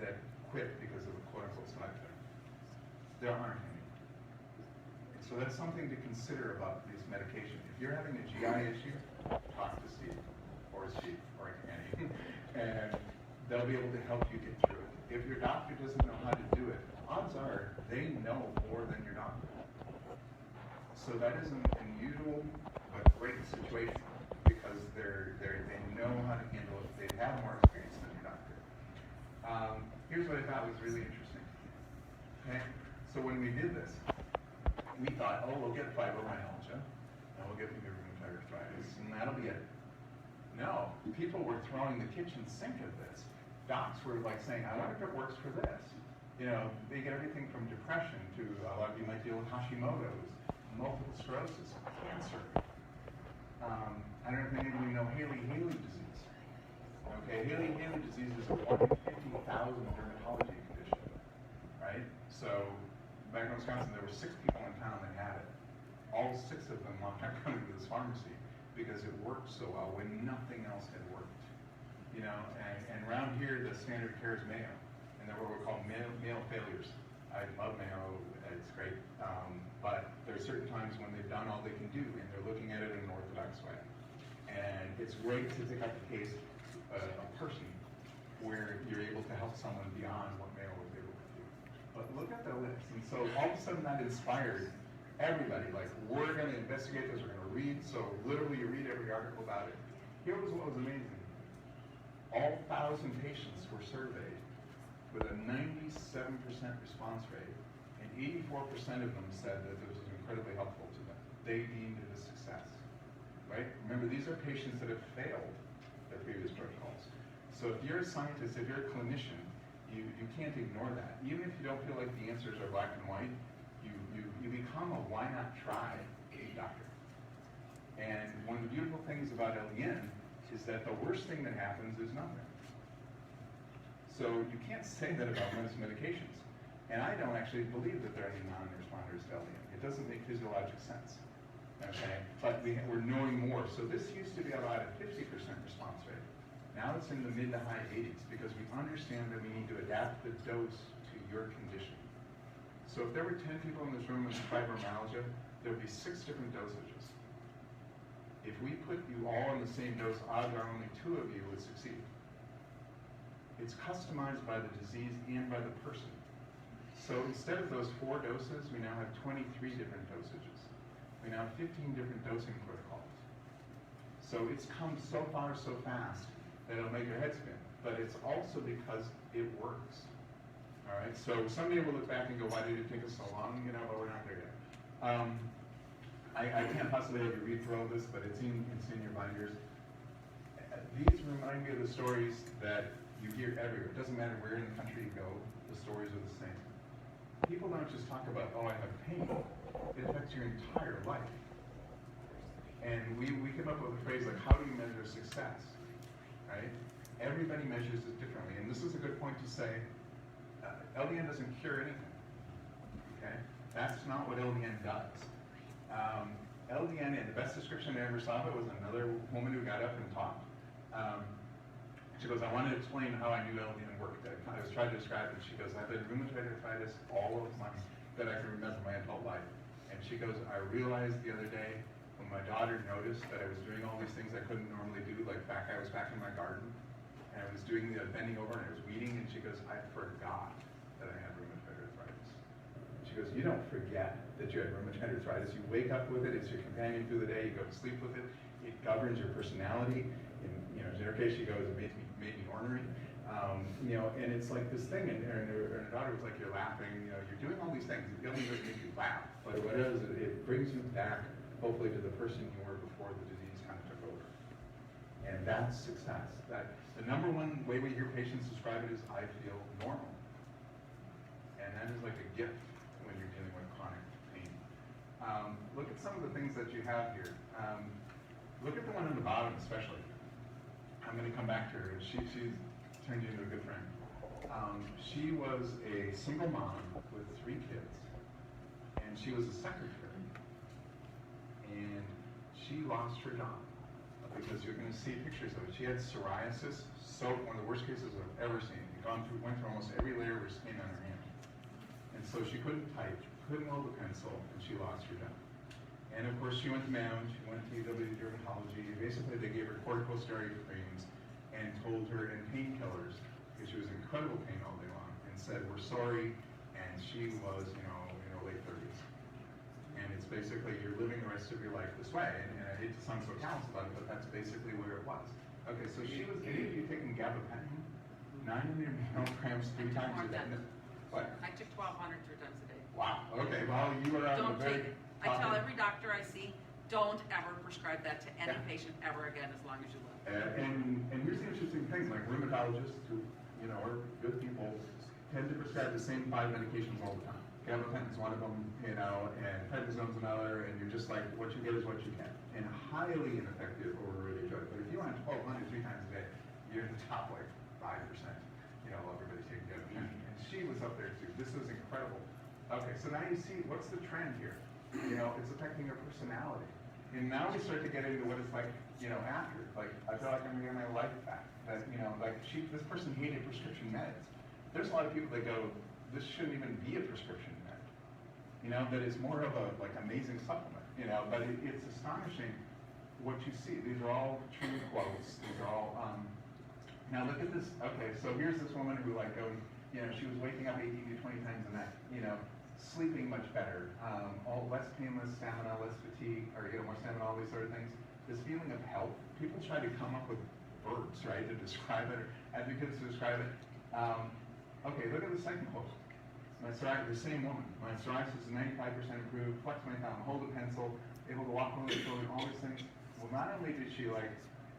that quit because of a quote-unquote side effect. There aren't any. So that's something to consider about this medication. If you're having a GI issue, talk to Steve, or Annie, and they'll be able to help you get through it. If your doctor doesn't know how to do it, odds are they know more than your doctor. So that is an unusual but great situation because they know how to handle it. They have more experience than your doctor. Here's what I thought was really interesting. Okay? So when we did this, we thought, oh, we'll get fibromyalgia, and we'll get rheumatoid arthritis, and that'll be it. No, people were throwing the kitchen sink at this. Docs were like saying, I wonder if it works for this. You know, they get everything from depression to, a lot of you might deal with Hashimoto's, multiple sclerosis, cancer. I don't know if any of you know Haley disease. Okay, Haley disease is a 1 in 50,000 dermatology condition, right? So back in Wisconsin, there were 6 people in town that had it. All 6 of them wound up coming to this pharmacy because it worked so well when nothing else had worked. You know, and around here, the standard of care is Mayo, and they're what we call Mayo failures. I love Mayo, it's great, but there are certain times when they've done all they can do, and they're looking at it in an orthodox way. And it's great to pick up the case, a person, where you're able to help someone beyond what Mayo was able to do. But look at the list, and so all of a sudden that inspired everybody, like, we're going to investigate this, we're going to read, so literally you read every article about it. Here was what was amazing. All 1,000 patients were surveyed with a 97% response rate, and 84% of them said that this was incredibly helpful to them. They deemed it a success, right? Remember, these are patients that have failed their previous protocols. So if you're a scientist, if you're a clinician, you can't ignore that. Even if you don't feel like the answers are black and white, you become a why not try doctor. And one of the beautiful things about LDN is that the worst thing that happens is nothing. So you can't say that about most medications. And I don't actually believe that there are any non-responders to LDN. It doesn't make physiologic sense. Okay? But we're knowing more. So this used to be about a 50% response rate. Now it's in the mid to high 80s because we understand that we need to adapt the dose to your condition. So if there were 10 people in this room with fibromyalgia, there would be 6 different dosages. If we put you all on the same dose, odds are only 2 of you would succeed. It's customized by the disease and by the person. So instead of those 4 doses, we now have 23 different dosages. We now have 15 different dosing protocols. So it's come so far so fast that it'll make your head spin. But it's also because it works. All right, so someday we'll look back and go, why did it take us so long? You know, but we're not there yet. I can't possibly have you read through all this, but it's in your binders. these remind me of the stories that you hear everywhere. It doesn't matter where in the country you go, the stories are the same. People don't just talk about, oh, I have pain. It affects your entire life. And we came up with a phrase like, how do you measure success, right? Everybody measures it differently. And this is a good point to say, LDN doesn't cure anything, okay? That's not what LDN does. LDN, and the best description I ever saw of it was another woman who got up and talked. She goes, I want to explain how I knew LDN worked. I was trying to describe it. She goes, I've had rheumatoid arthritis all of that I can remember my adult life. And she goes, I realized the other day when my daughter noticed that I was doing all these things I couldn't normally do, like I was back in my garden, and I was doing the bending over and I was weeding, and she goes, I forgot that I had rheumatoid arthritis. She goes, you don't forget that you had rheumatoid arthritis. You wake up with it. It's your companion through the day. You go to sleep with it. It governs your personality. In her case, she goes, it made me ornery. And it's like this thing, and her daughter was like, you're laughing. You're doing all these things. It doesn't just make you laugh, but what it does is it brings you back, hopefully, to the person you were before the disease kind of took over. And that's success. The number one way we hear patients describe it is, I feel normal. And that is like a gift when you're dealing with chronic pain. Look at some of the things that you have here. Look at the one on the bottom especially. I'm going to come back to her. She's turned into a good friend. She was a single mom with 3 kids, and she was a secretary. And she lost her job because you're going to see pictures of it. She had psoriasis, one of the worst cases I've ever seen. Went through almost every layer of her skin on her hand. And so she couldn't type, couldn't hold a pencil, and she lost her job. And of course, she went to Mound, she went to UW Dermatology. Basically, they gave her corticosteroid creams and told her, and painkillers, because she was in incredible pain all day long, and said, we're sorry. And she was, in her late 30s. And it's basically, you're living the rest of your life this way. And I hate to sound so callous about it, but that's basically where it was. Okay, so she was, any of you taking gabapentin? 900 milligrams 3 times a day? What? I took 1,200 3 times a day. Wow, okay, well, you are on Don't the take very it. I tell every doctor I see, don't ever prescribe that to any patient ever again as long as you live. And here's the interesting thing, like rheumatologists who, are good people, tend to prescribe the same 5 medications all the time. Gabapentin's one of them, and prednisone's another, and you're just like, what you get is what you get. And highly ineffective over really good. But if you want 1,200 3 times a day, you're in the top like 5%. Everybody's taking gabapentin. And she was up there too. This was incredible. Okay, so now you see, what's the trend here? It's affecting her personality. And now we start to get into what it's like, after. Like, I feel like I'm getting my life back. That, this person hated prescription meds. There's a lot of people that go, this shouldn't even be a prescription med. That it's more of a, amazing supplement, but it's astonishing what you see. These are all true quotes. These are all, now look at this. Okay, so here's this woman who, she was waking up 18 to 20 times a night, sleeping much better, all less pain, less stamina, less fatigue, or more stamina, all these sort of things. This feeling of health, people try to come up with words, right, to describe it, or advocates to describe it. Okay, look at the second quote. My psoriasis, the same woman. My psoriasis is 95% improved, flex my thumb, hold a pencil, able to walk on the children, all these things. Well, not only did she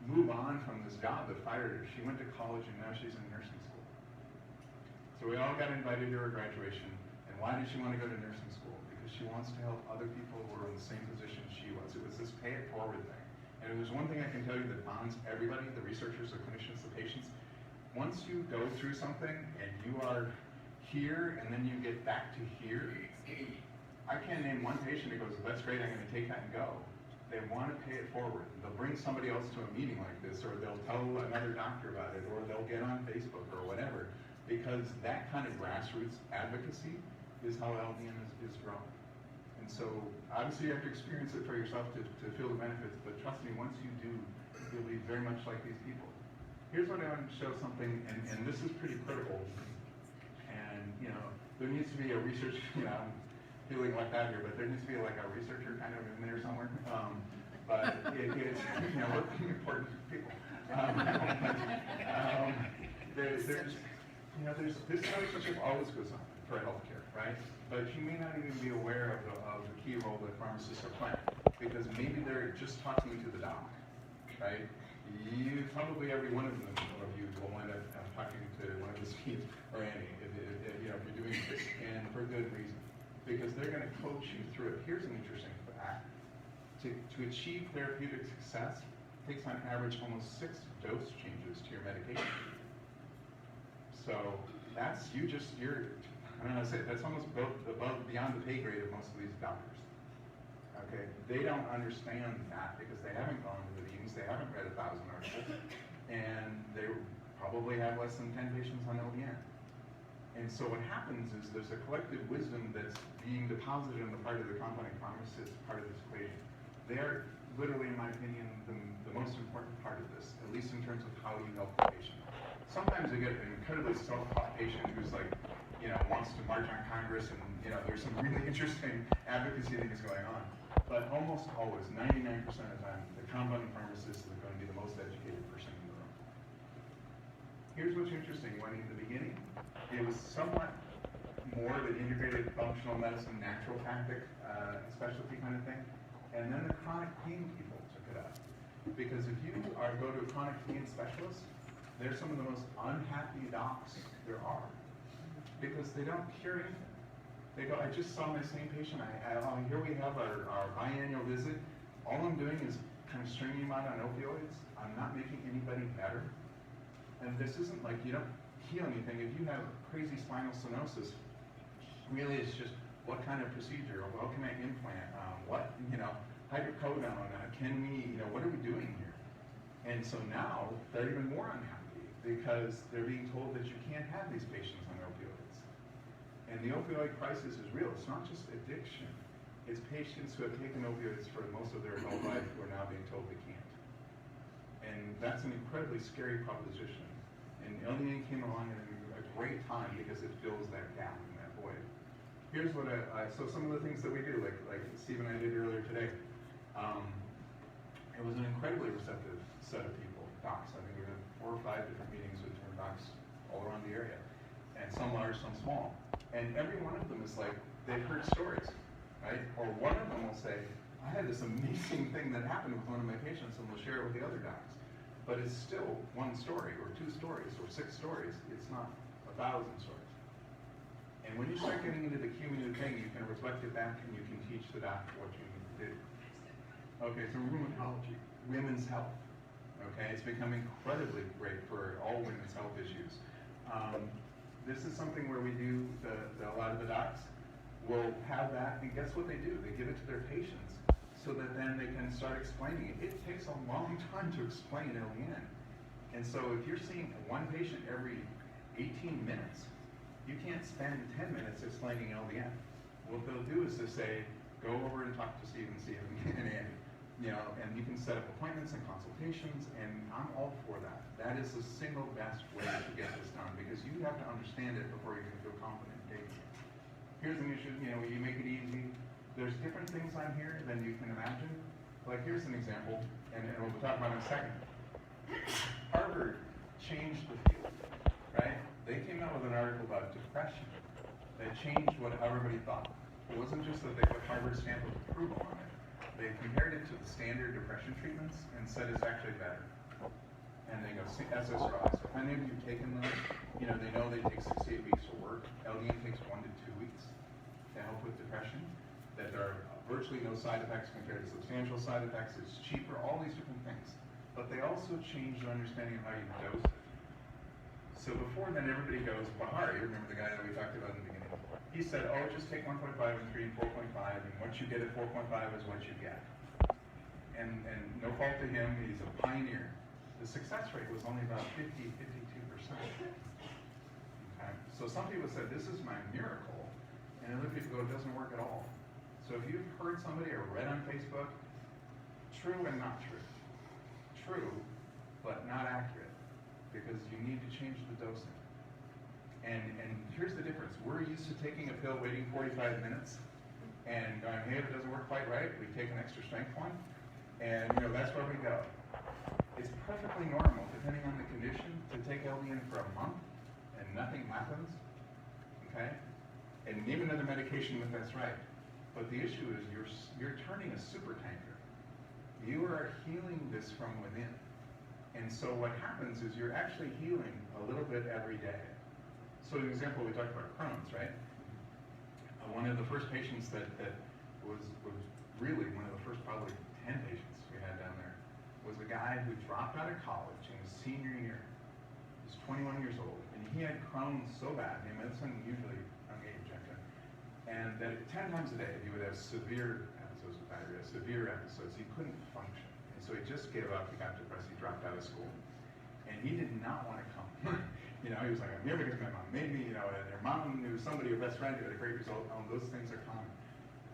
move on from this job that fired her, she went to college and now she's in nursing school. So we all got invited to her graduation. And why did she want to go to nursing school? Because she wants to help other people who are in the same position she was. It was this pay it forward thing. And if there's one thing I can tell you that bonds everybody, the researchers, the clinicians, the patients, once you go through something and you are here and then you get back to here, I can't name one patient who goes, that's great, I'm going to take that and go. They want to pay it forward. They'll bring somebody else to a meeting like this, or they'll tell another doctor about it, or they'll get on Facebook or whatever, because that kind of grassroots advocacy is how LDN is growing. And so obviously you have to experience it for yourself to feel the benefits, but trust me, once you do, you'll be very much like these people. Here's what I want to show something, and this is pretty critical. And there needs to be a research, I'm feeling like that here, but there needs to be a researcher kind of in there somewhere. But it's, we're pretty important people. There's this relationship always goes on for healthcare, right? But you may not even be aware of the key role that pharmacists are playing, because maybe they're just talking to the doc, right? Probably every one of them of you will wind up talking to one of the Steve or Andy, if you're doing this, and for good reason, because they're going to coach you through it. Here's an interesting fact: to achieve therapeutic success, it takes on average almost 6 dose changes to your medication. So that's you're I don't know how to say it, that's almost beyond the pay grade of most of these doctors. Okay, they don't understand that because they haven't gone to the meetings, they haven't read 1,000 articles, and they probably have less than 10 patients on LDN. And so what happens is there's a collective wisdom that's being deposited on the part of the compounding pharmacist, part of this equation. They are literally, in my opinion, the most important part of this, at least in terms of how you help the patient. Sometimes you get an incredibly self-taught patient who's like, wants to march on Congress, and there's some really interesting advocacy things going on. But almost always, 99% of the time, the compounding pharmacist is going to be the most educated person in the room. Here's what's interesting. When in the beginning, it was somewhat more of an integrated functional medicine, naturopathic specialty kind of thing. And then the chronic pain people took it up. Because if you go to a chronic pain specialist, they're some of the most unhappy docs there are. Because they don't cure anything. They go, I just saw my same patient. Here we have our biannual visit. All I'm doing is kind of stringing him out on opioids. I'm not making anybody better. And this isn't like you don't heal anything. If you have crazy spinal stenosis, really it's just what kind of procedure? What can I implant? Hydrocodone? Can we, what are we doing here? And so now they're even more unhappy because they're being told that you can't have these patients on opioids. And the opioid crisis is real. It's not just addiction. It's patients who have taken opioids for most of their adult life who are now being told they can't. And that's an incredibly scary proposition. And LDN came along at a great time because it fills that gap and that void. Here's what so some of the things that we do, like Steve and I did earlier today. It was an incredibly receptive set of people, docs. I think we had 4 or 5 different meetings with different docs all around the area. And some large, some small. And every one of them is like, they've heard stories, right? Or one of them will say, I had this amazing thing that happened with one of my patients, and we'll share it with the other docs. But it's still 1 story, or 2 stories, or 6 stories. It's not 1,000 stories. And when you start getting into the cumulative thing, you can reflect it back and you can teach the doctor what you need to do. Okay, so rheumatology, women's health. Okay, it's become incredibly great for all women's health issues. This is something where we do, a lot of the docs will have that, and guess what they do? They give it to their patients so that then they can start explaining it. It takes a long time to explain LDN. And so if you're seeing 1 patient every 18 minutes, you can't spend 10 minutes explaining LDN. What they'll do is to say, go over and talk to Steve and Andy. And you can set up appointments and consultations, and I'm all for that. That is the single best way to get this done, because you have to understand it before you can feel confident in taking it. Here's an issue, you make it easy. There's different things on here than you can imagine. Like here's an example, and we'll talk about it in a second. Harvard changed the field, right? They came out with an article about depression that changed what everybody thought. It wasn't just that they put Harvard's stamp of approval on it. They compared it to the standard depression treatments and said it's actually better. And they go, SSRIs. If any of you have taken those, they know they take 6 to 8 weeks to work. LDN takes 1 to 2 weeks to help with depression. That there are virtually no side effects compared to substantial side effects. It's cheaper, all these different things. But they also changed their understanding of how you dose it. So before then, everybody goes, Bahari, remember the guy that we talked about in the beginning? He said, oh, just take 1.5 and 3 and 4.5, and what you get at 4.5 is what you get. And no fault to him, he's a pioneer. The success rate was only about 50, 52%. Okay? So some people said, this is my miracle, and other people go, it doesn't work at all. So if you've heard somebody or read on Facebook, true and not true. True, but not accurate, because you need to change the dosing. And here's the difference. We're used to taking a pill, waiting 45 minutes, and going, hey, if it doesn't work quite right, we take an extra strength one, and that's where we go. It's perfectly normal, depending on the condition, to take LDN for a month and nothing happens, okay? And name another medication if that's right. But the issue is you're turning a super tanker. You are healing this from within. And so what happens is you're actually healing a little bit every day. So an example, we talked about Crohn's, right? One of the first patients that was really one of the first probably 10 patients we had down there was a guy who dropped out of college in his senior year. He was 21 years old, and he had Crohn's so bad, I mean, medicine usually engaged, and that 10 times a day he would have severe episodes of diarrhea, severe episodes. He couldn't function. And so he just gave up, he got depressed, he dropped out of school. And he did not want to come. You know, he was like, I'm here because my mom made me, you know, and their mom knew somebody, your best friend, who had a great result. Those things are common.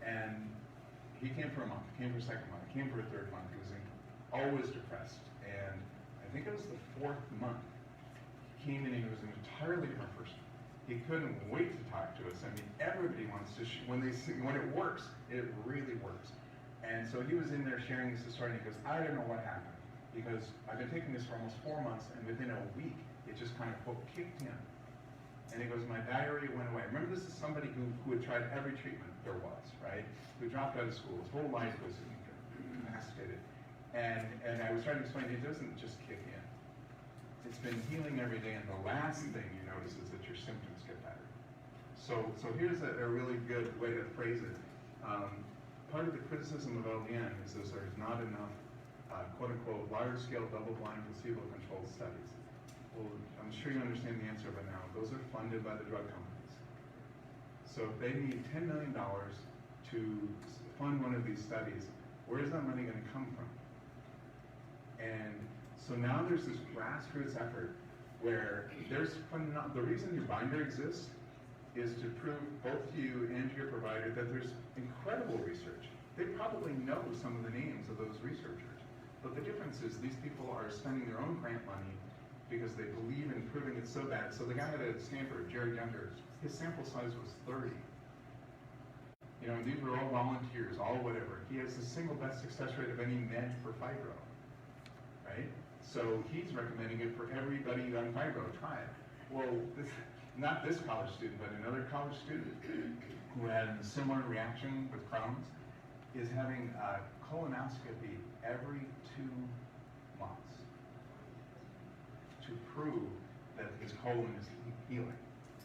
And he came for a month, he came for a second month, he came for a third month. He was always depressed. And I think it was the fourth month, he came in and he was an entirely different person. He couldn't wait to talk to us. I mean, everybody wants to, when it works, it really works. And so he was in there sharing this story, and he goes, I don't know what happened. Because I've been taking this for almost 4 months, and within a week, it just kind of, quote, kicked in. And he goes, my diarrhea went away. Remember, this is somebody who had tried every treatment there was, right? Who dropped out of school. His whole life was incapacitated. And I was trying to explain, it doesn't just kick in. It's been healing every day, and the last thing you notice is that your symptoms get better. So here's a really good way to phrase it. Part of the criticism of LDN is that there's not enough quote-unquote large-scale double-blind placebo-controlled studies. Well, I'm sure you understand the answer by now. Those are funded by the drug companies. So if they need $10 million to fund one of these studies, where is that money going to come from? And so now there's this grassroots effort where there's the reason your binder exists is to prove both to you and to your provider that there's incredible research. They probably know some of the names of those researchers. But the difference is these people are spending their own grant money because they believe in proving it so bad. So the guy at Stanford, Jared Younger, his sample size was 30. You know, and these were all volunteers, all whatever. He has the single best success rate of any med for fibro, right? So he's recommending it for everybody on fibro. Try it. Well, not this college student, but another college student who had a similar reaction with Crohn's is having a colonoscopy every 2 months to prove that his colon is healing.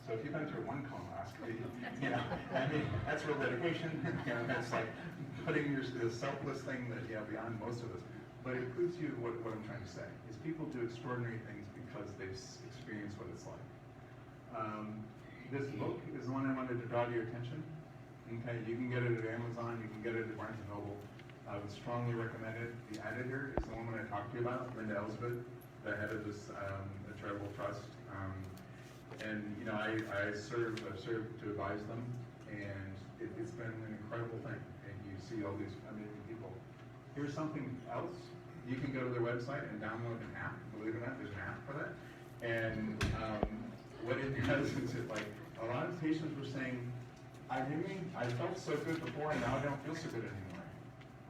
So if you've been through one colonoscopy, you know, I mean, that's real dedication. You know, that's like putting the selfless thing that, you know, beyond most of us. But it proves you what I'm trying to say, is people do extraordinary things because they've experienced what it's like. This book is the one I wanted to draw to your attention. Okay, you can get it at Amazon, you can get it at Barnes & Noble. I would strongly recommend it. The editor is the woman I talked to you about, Linda Elsbeth, the head of this charitable trust. And you know, I've served to advise them, and it's been an incredible thing. And you see all these amazing people. Here's something else. You can go to their website and download an app. Believe it or not, there's an app for that. And what it does is it, like, a lot of patients were saying, I felt so good before and now I don't feel so good anymore,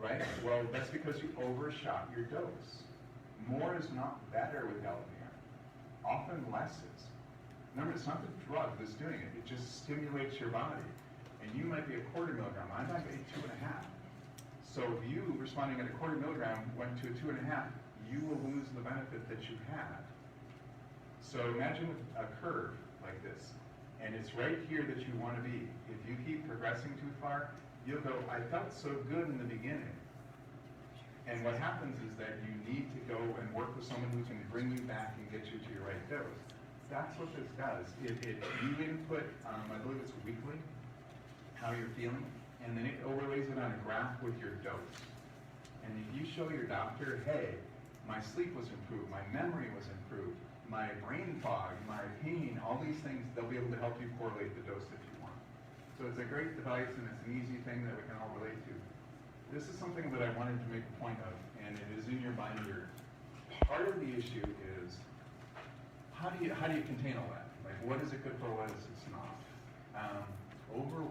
right? Well, that's because you overshot your dose. More is not better with LDN. Often less is. Remember, it's not the drug that's doing it. It just stimulates your body. And you might be a 1/4 milligram. I might be 2.5. So if you, responding at a 1/4 milligram, went to a 2.5, you will lose the benefit that you had. So imagine a curve like this. And it's right here that you want to be. If you keep progressing too far, you'll go, I felt so good in the beginning. And what happens is that you need to go and work with someone who can bring you back and get you to your right dose. That's what this does. You input, I believe it's weekly, how you're feeling, and then it overlays it on a graph with your dose. And if you show your doctor, hey, my sleep was improved, my memory was improved, my brain fog, my pain, all these things, they'll be able to help you correlate the dose that you want. So it's a great device, and it's an easy thing that we can all relate to. This is something that I wanted to make a point of, and it is in your binder. Part of the issue is, how do you contain all that? Like, what is it good for, what is it not?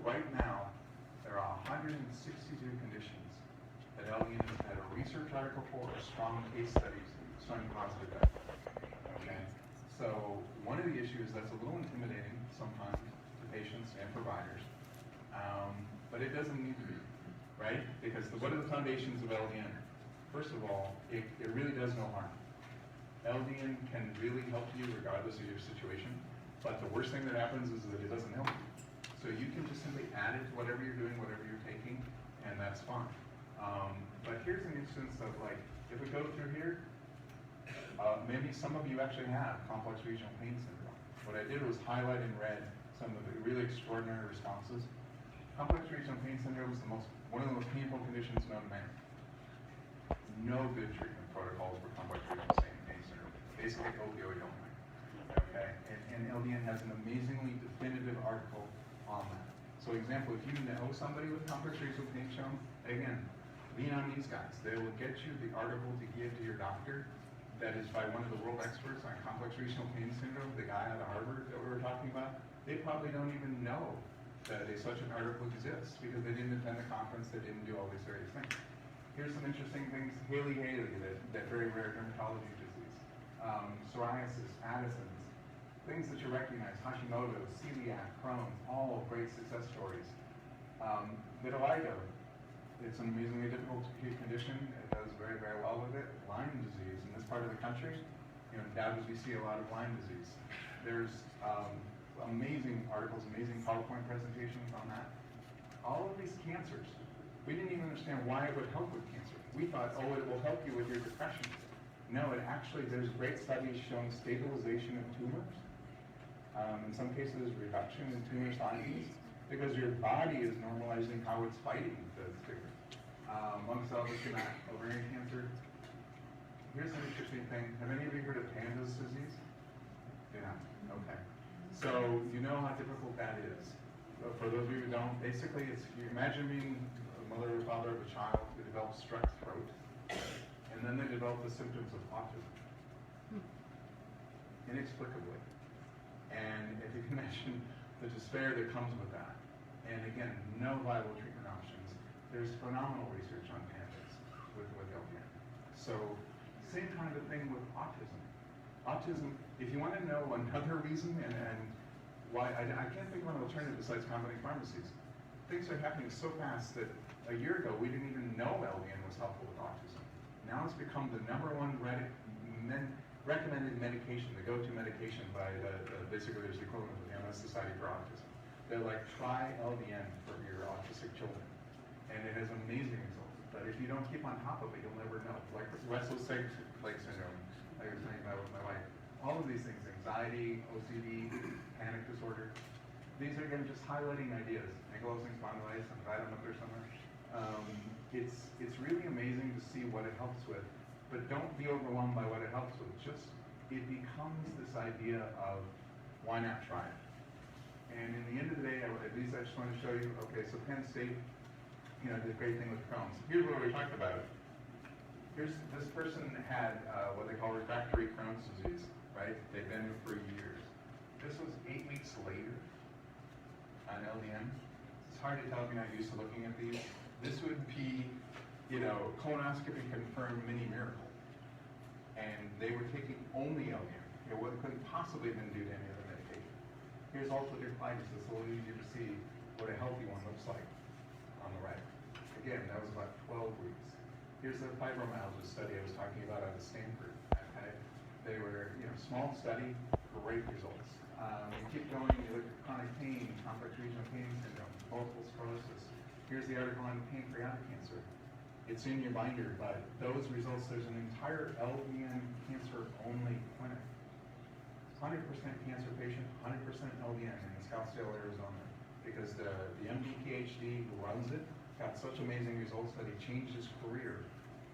Right now, there are 162 conditions that LDN has had a research article for, or strong case studies showing positive benefit. Okay, so one of the issues that's a little intimidating sometimes to patients and providers, but it doesn't need to be, right? Because what are the foundations of LDN? First of all, it really does no harm. LDN can really help you regardless of your situation, but the worst thing that happens is that it doesn't help you. So you can just simply add it to whatever you're doing, whatever you're taking, and that's fine. But here's an instance of like, if we go through here, maybe some of you actually have complex regional pain syndrome. What I did was highlight in red some of the really extraordinary responses. Complex regional pain syndrome is one of the most painful conditions known to man. No good treatment protocols for complex regional pain syndrome. Basically opioid only. Okay, and LDN has an amazingly definitive article on that. So example, if you know somebody with complex regional pain syndrome, again, lean on these guys. They will get you the article to give to your doctor that is by one of the world experts on complex regional pain syndrome, the guy out of Harvard that we were talking about. They probably don't even know that such an article exists because they didn't attend the conference, they didn't do all these various things. Here's some interesting things. Haley, that very rare dermatology disease. Psoriasis, Addison's, things that you recognize, Hashimoto's, celiac, Crohn's, all great success stories. Vitiligo, it's an amazingly difficult to treat condition. It does very, very well with it. Lyme disease, in this part of the country, undoubtedly see a lot of Lyme disease. There's amazing articles, amazing PowerPoint presentations on that. All of these cancers, we didn't even understand why it would help with cancer. We thought, oh, it will help you with your depression. No, there's great studies showing stabilization of tumors. In some cases, reduction in tumor sizes, because your body is normalizing how it's fighting the tumor. Lung cell leukemia, ovarian cancer. Here's an interesting thing. Have any of you heard of Panda's disease? Yeah, okay. So you know how difficult that is. But for those of you who don't, basically you imagine being a mother or father of a child who develops strep throat, and then they develop the symptoms of autism. Inexplicably. And if you can imagine the despair that comes with that. And again, no viable treatment options. There's phenomenal research on pandas with LDN. So same kind of thing with autism. Autism, if you want to know another reason and why, I can't think of an alternative besides combining pharmacies. Things are happening so fast that a year ago we didn't even know LDN was helpful with autism. Now it's become the #1 recommended medication, the go-to medication by basically there's the equivalent of the MS Society for Autism. They're like, try LDN for your autistic children. And it has amazing results. But if you don't keep on top of it, you'll never know. Like restless leg syndrome, like I was talking about with my wife. All of these things, anxiety, OCD, panic disorder, these are again just highlighting ideas. Ankylosing spondylitis, I'm glad I'm up there somewhere. It's really amazing to see what it helps with, but don't be overwhelmed by what it helps with. Just, it becomes this idea of why not try it? And in the end of the day, at least I just want to show you, okay, so Penn State, did a great thing with Crohn's. Here's what we talked about. This person had what they call refractory Crohn's disease, right? They've been for years. This was 8 weeks later on LDN. It's hard to tell if you're not used to looking at these. This would be, colonoscopy confirmed mini miracle. And they were taking only LDN. It couldn't possibly have been due to any other medication. Here's ulcerative colitis. It's a little easier to see what a healthy one looks like on the right. Again, that was about 12 weeks. Here's the fibromyalgia study I was talking about out of Stanford. Okay? They were, small study, great results. You keep going, you look at chronic pain, complex regional pain syndrome, multiple sclerosis. Here's the article on pancreatic cancer. It's in your binder, but those results, there's an entire LDN cancer-only clinic. 100% cancer patient, 100% LDN in Scottsdale, Arizona, because the MD PhD who runs it got such amazing results that he changed his career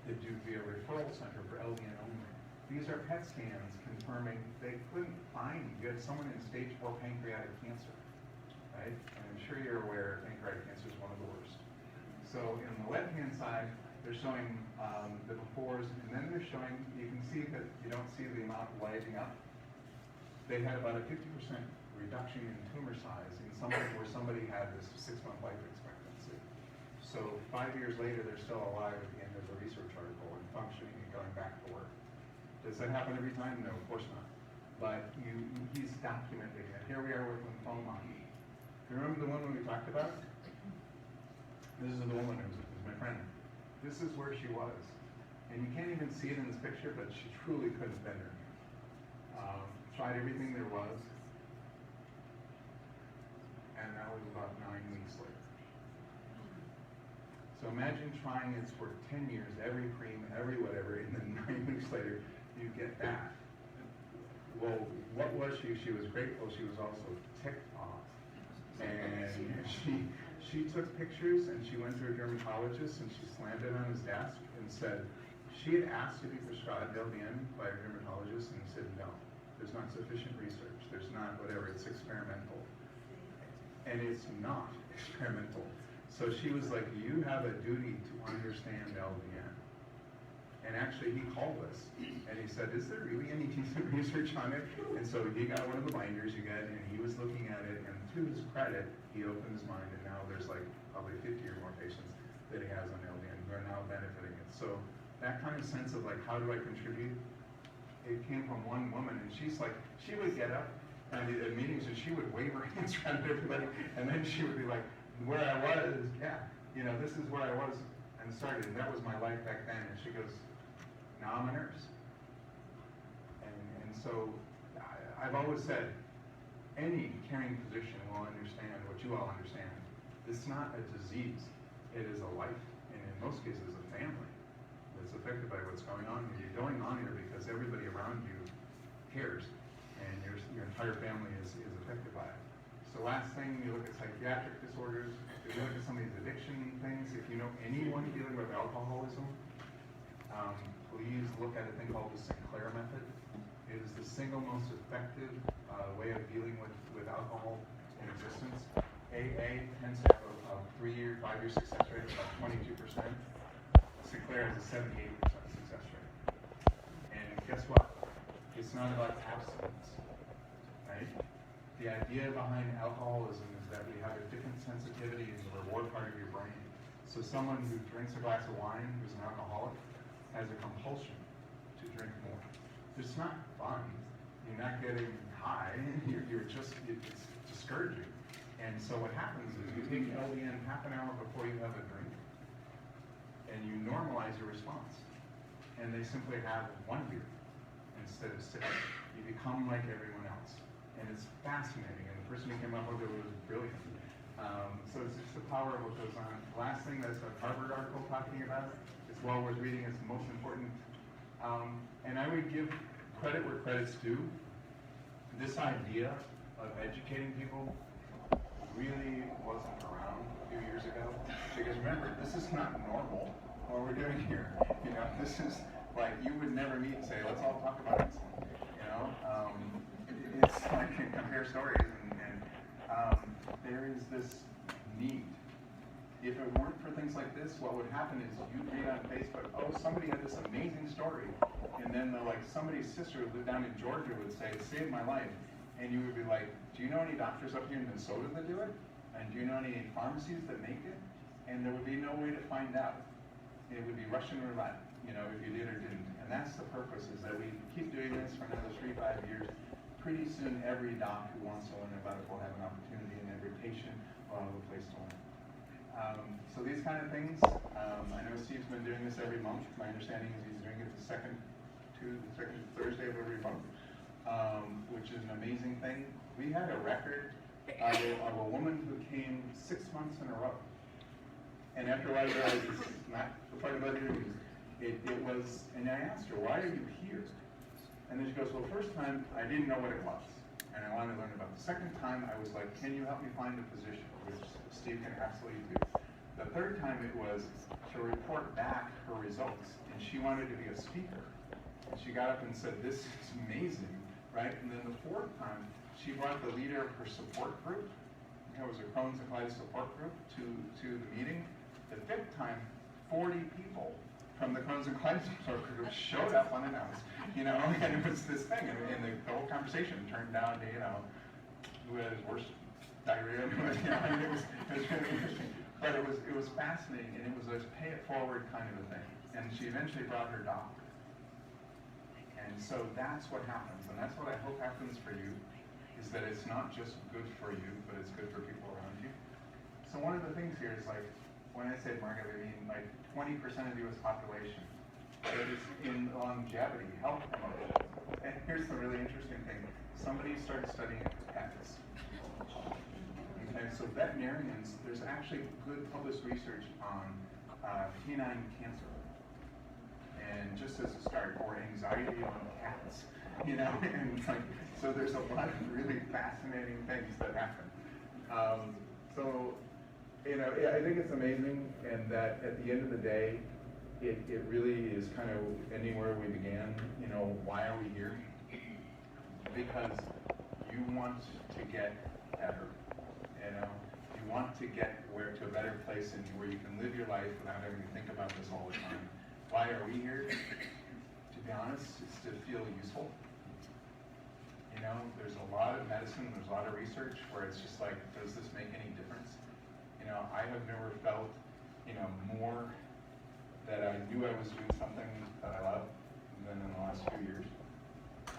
to be a referral center for LDN only. These are PET scans confirming they couldn't find, you had someone in stage 4 pancreatic cancer, right? And I'm sure you're aware pancreatic cancer is one of the worst. So on the left-hand side, they're showing the befores, and then they're showing, you can see that you don't see the amount lighting up. They had about a 50% reduction in tumor size in somebody where somebody had this 6-month life expectancy. So 5 years later, they're still alive at the end of the research article and functioning and going back to work. Does that happen every time? No, of course not. But he's documenting it. Here we are with lymphoma. You remember the woman we talked about? This is the woman who's my friend. This is where she was. And you can't even see it in this picture, but she truly couldn't bend her knee. Tried everything there was, and that was about 9 weeks later. So imagine trying it for 10 years, every cream, every whatever, and then 9 weeks later, you get that. Well, what was she? She was grateful. She was also ticked off. And she took pictures, and she went to a dermatologist, and she slammed it on his desk and said, she had asked to be prescribed LDN by a dermatologist, and he said, no, there's not sufficient research. There's not whatever, it's experimental. And it's not experimental. So she was like, you have a duty to understand LDN. And actually, he called us, and he said, is there really any decent research on it? And so he got one of the binders you get, and he was looking at it, and to his credit, he opened his mind, and now there's like probably 50 or more patients that he has on LDN who are now benefiting it. So that kind of sense of like, how do I contribute? It came from one woman, and she's like, she would get up at meetings, and she would wave her hands around everybody, and then she would be like, where I was, yeah, you know, this is where I was and started, and that was my life back then. And she goes, now I'm a nurse. And so I've always said, any caring physician will understand what you all understand. It's not a disease, it is a life, and in most cases a family that's affected by what's going on here. You're going on here because everybody around you cares, and your entire family is affected by it. So last thing, you look at psychiatric disorders, you look at some of these addiction things. If you know anyone dealing with alcoholism, please look at a thing called the Sinclair method. It is the single most effective way of dealing with alcohol in existence. AA tends to have a 3-year, 5-year success rate of about 22%. Sinclair has a 78% success rate. And guess what? It's not about abstinence, right? The idea behind alcoholism is that we have a different sensitivity in the reward part of your brain. So someone who drinks a glass of wine, who's an alcoholic, has a compulsion to drink more. It's not fun. You're not getting high. It's discouraging. And so what happens is you take LDN half an hour before you have a drink, and you normalize your response. And they simply have 1 beer instead of 6. You become like everyone else. And it's fascinating, and the person who came up with it was brilliant. So it's just the power of what goes on. The last thing, that's a Harvard article talking about. It's well worth reading. It's the most important. And I would give credit where credit's due. This idea of educating people really wasn't around a few years ago. Because remember, this is not normal what we're doing here. You know, this is like you would never meet and say, let's all talk about insulin. You know, it's like you can compare stories, and there is this need. If it weren't for things like this, what would happen is you'd read on Facebook, oh, somebody had this amazing story, and then like somebody's sister who lived down in Georgia would say, it saved my life, and you would be like, do you know any doctors up here in Minnesota that do it? And do you know any pharmacies that make it? And there would be no way to find out. It would be Russian roulette, you know, if you did or didn't. And that's the purpose, is that we keep doing this for another 3-5 years. Pretty soon, every doc who wants to learn about it will have an opportunity, and every patient will have a place to learn. So these kind of things, I know Steve's been doing this every month. My understanding is he's doing it the second Thursday of every month, which is an amazing thing. We had a record of a woman who came 6 months in a row. And after a while, I realized this is not the part about interviews. It was, and I asked her, why are you here? And then she goes, well, first time, I didn't know what it was, and I wanted to learn about it. The second time, I was like, can you help me find a physician, which Steve can absolutely do. The third time, it was to report back her results, and she wanted to be a speaker. And she got up and said, this is amazing, right? And then the fourth time, she brought the leader of her support group. It was a Crohn's and colitis support group to the meeting. The fifth time, 40 people from the Crohn's and colitis support group showed up unannounced, you know, and it was this thing, and the whole conversation turned down to, you know, who had his worst diarrhea, you know, I mean, it was really interesting, but it was fascinating, and it was a pay it forward kind of a thing, and she eventually brought her doc, and so that's what happens, and that's what I hope happens for you, is that it's not just good for you, but it's good for people around you. So one of the things here is like, when I said market, I mean like 20% of the U.S. population is in longevity, health promotion. And here's the really interesting thing. Somebody started studying pets. Okay, so veterinarians, there's actually good published research on canine cancer. And just as a start, or anxiety on cats, you know, and it's like, so there's a lot of really fascinating things that happen. So, you know, I think it's amazing, and that at the end of the day, it really is kind of ending where we began. You know, why are we here? Because you want to get better. You know, you want to get to a better place and where you can live your life without having to think about this all the time. Why are we here? To be honest, it's to feel useful. You know, there's a lot of medicine, there's a lot of research where it's just like, does this make any difference? You know, I have never felt, you know, more that I knew I was doing something that I love than in the last few years.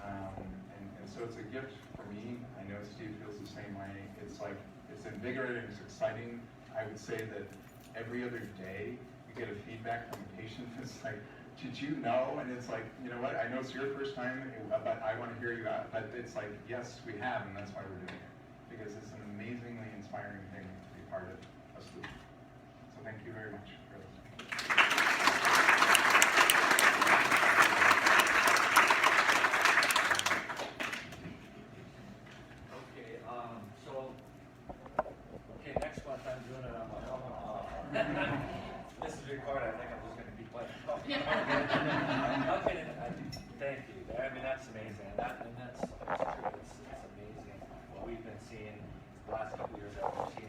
And so it's a gift for me. I know Steve feels the same way. It's like, it's invigorating, it's exciting. I would say that every other day you get a feedback from a patient that's like, did you know? And it's like, you know what, I know it's your first time, but I want to hear you out. But it's like, yes, we have, and that's why we're doing it. Because it's an amazingly inspiring thing to be part of a solution. So thank you very much for listening. Okay, next month I'm doing it on my own. This is recorded, I think I'm just going to be playing. Okay, thank you. I mean, that's amazing. And that's true. It's amazing what we've been seeing the last couple of years that we've seen.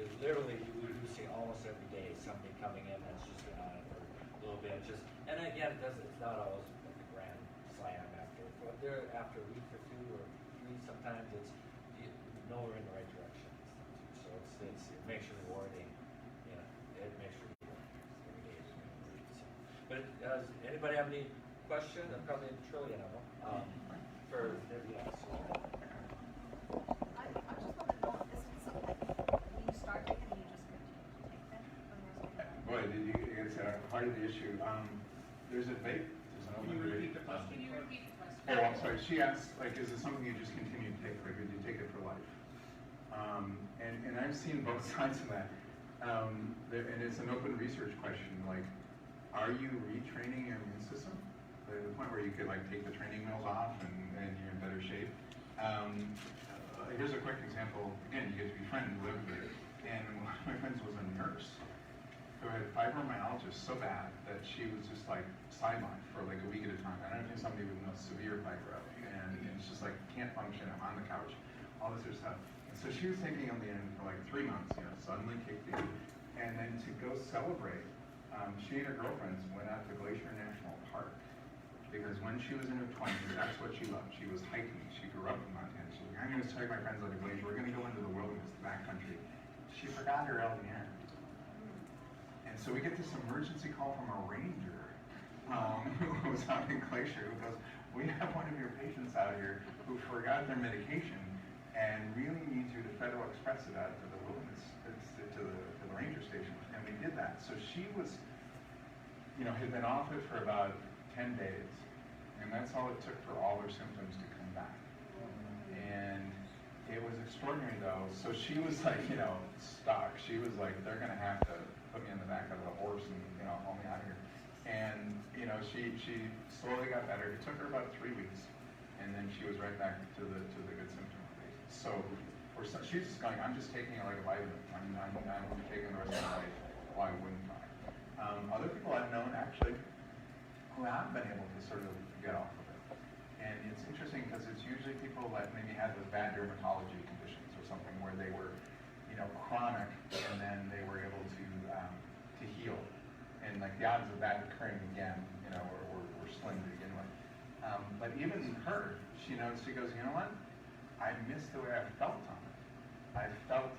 It literally, we do see almost every day somebody coming in that's just been on it for a little bit. And again, it's not always like a grand slam after. But after a week or two or three, sometimes you know we're in the right direction. So it makes you rewarding. You know, it makes you every day. So. But does anybody have any questions? I'm probably a trillion of them. For yeah. So. I just want to know if this is something when you start taking it, you just continue to take that for the rest of your life. Boy, did you get to part of the issue. There's a vape. There's an open vape. Can you repeat the question? Oh, I'm sorry. She asked, like, is it something you just continue to take? Like, would you take it for life? And I've seen both sides of that. And it's an open research question. Like, are you retraining your immune system? To the point where you could, like, take the training wheels off and you're in better shape. Here's a quick example. Again, you get to be friends and live with it. And one of my friends was a nurse who had fibromyalgia so bad that she was just like sidelined for like a week at a time. I don't know if somebody with no severe fibro, and it's just like can't function. I'm on the couch, all this other stuff. And so she was taking LDN for like 3 months. You know, suddenly kicked in, and then to go celebrate, she and her girlfriends went out to Glacier National Park. Because when she was in her 20s, that's what she loved. She was hiking. She grew up in Montana. She was like, I'm going to take my friends out to Glacier. We're going to go into the wilderness, the backcountry. She forgot her LDN. And so we get this emergency call from a ranger who was out in Glacier who goes, we have one of your patients out here who forgot their medication and really needs you to Federal Express it out to the wilderness, to the ranger station. And we did that. So she was, you know, had been off it for about 10 days. And that's all it took for all her symptoms to come back. And it was extraordinary though. So she was like, you know, stuck. She was like, they're gonna have to put me in the back of a horse and, you know, haul me out of here. And, you know, she slowly got better. It took her about 3 weeks. And then she was right back to the good symptom phase. So she's just going, I'm just taking it like a vitamin. I'm taking the rest of my life. Why wouldn't I? Other people I've known actually who have been able to sort of get off of it. And it's interesting because it's usually people that maybe had those bad dermatology conditions or something where they were, you know, chronic, and then they were able to heal. And like the odds of that occurring again, you know, were slim to begin with. But even her, she knows, she goes, you know what? I miss the way I felt on it. I felt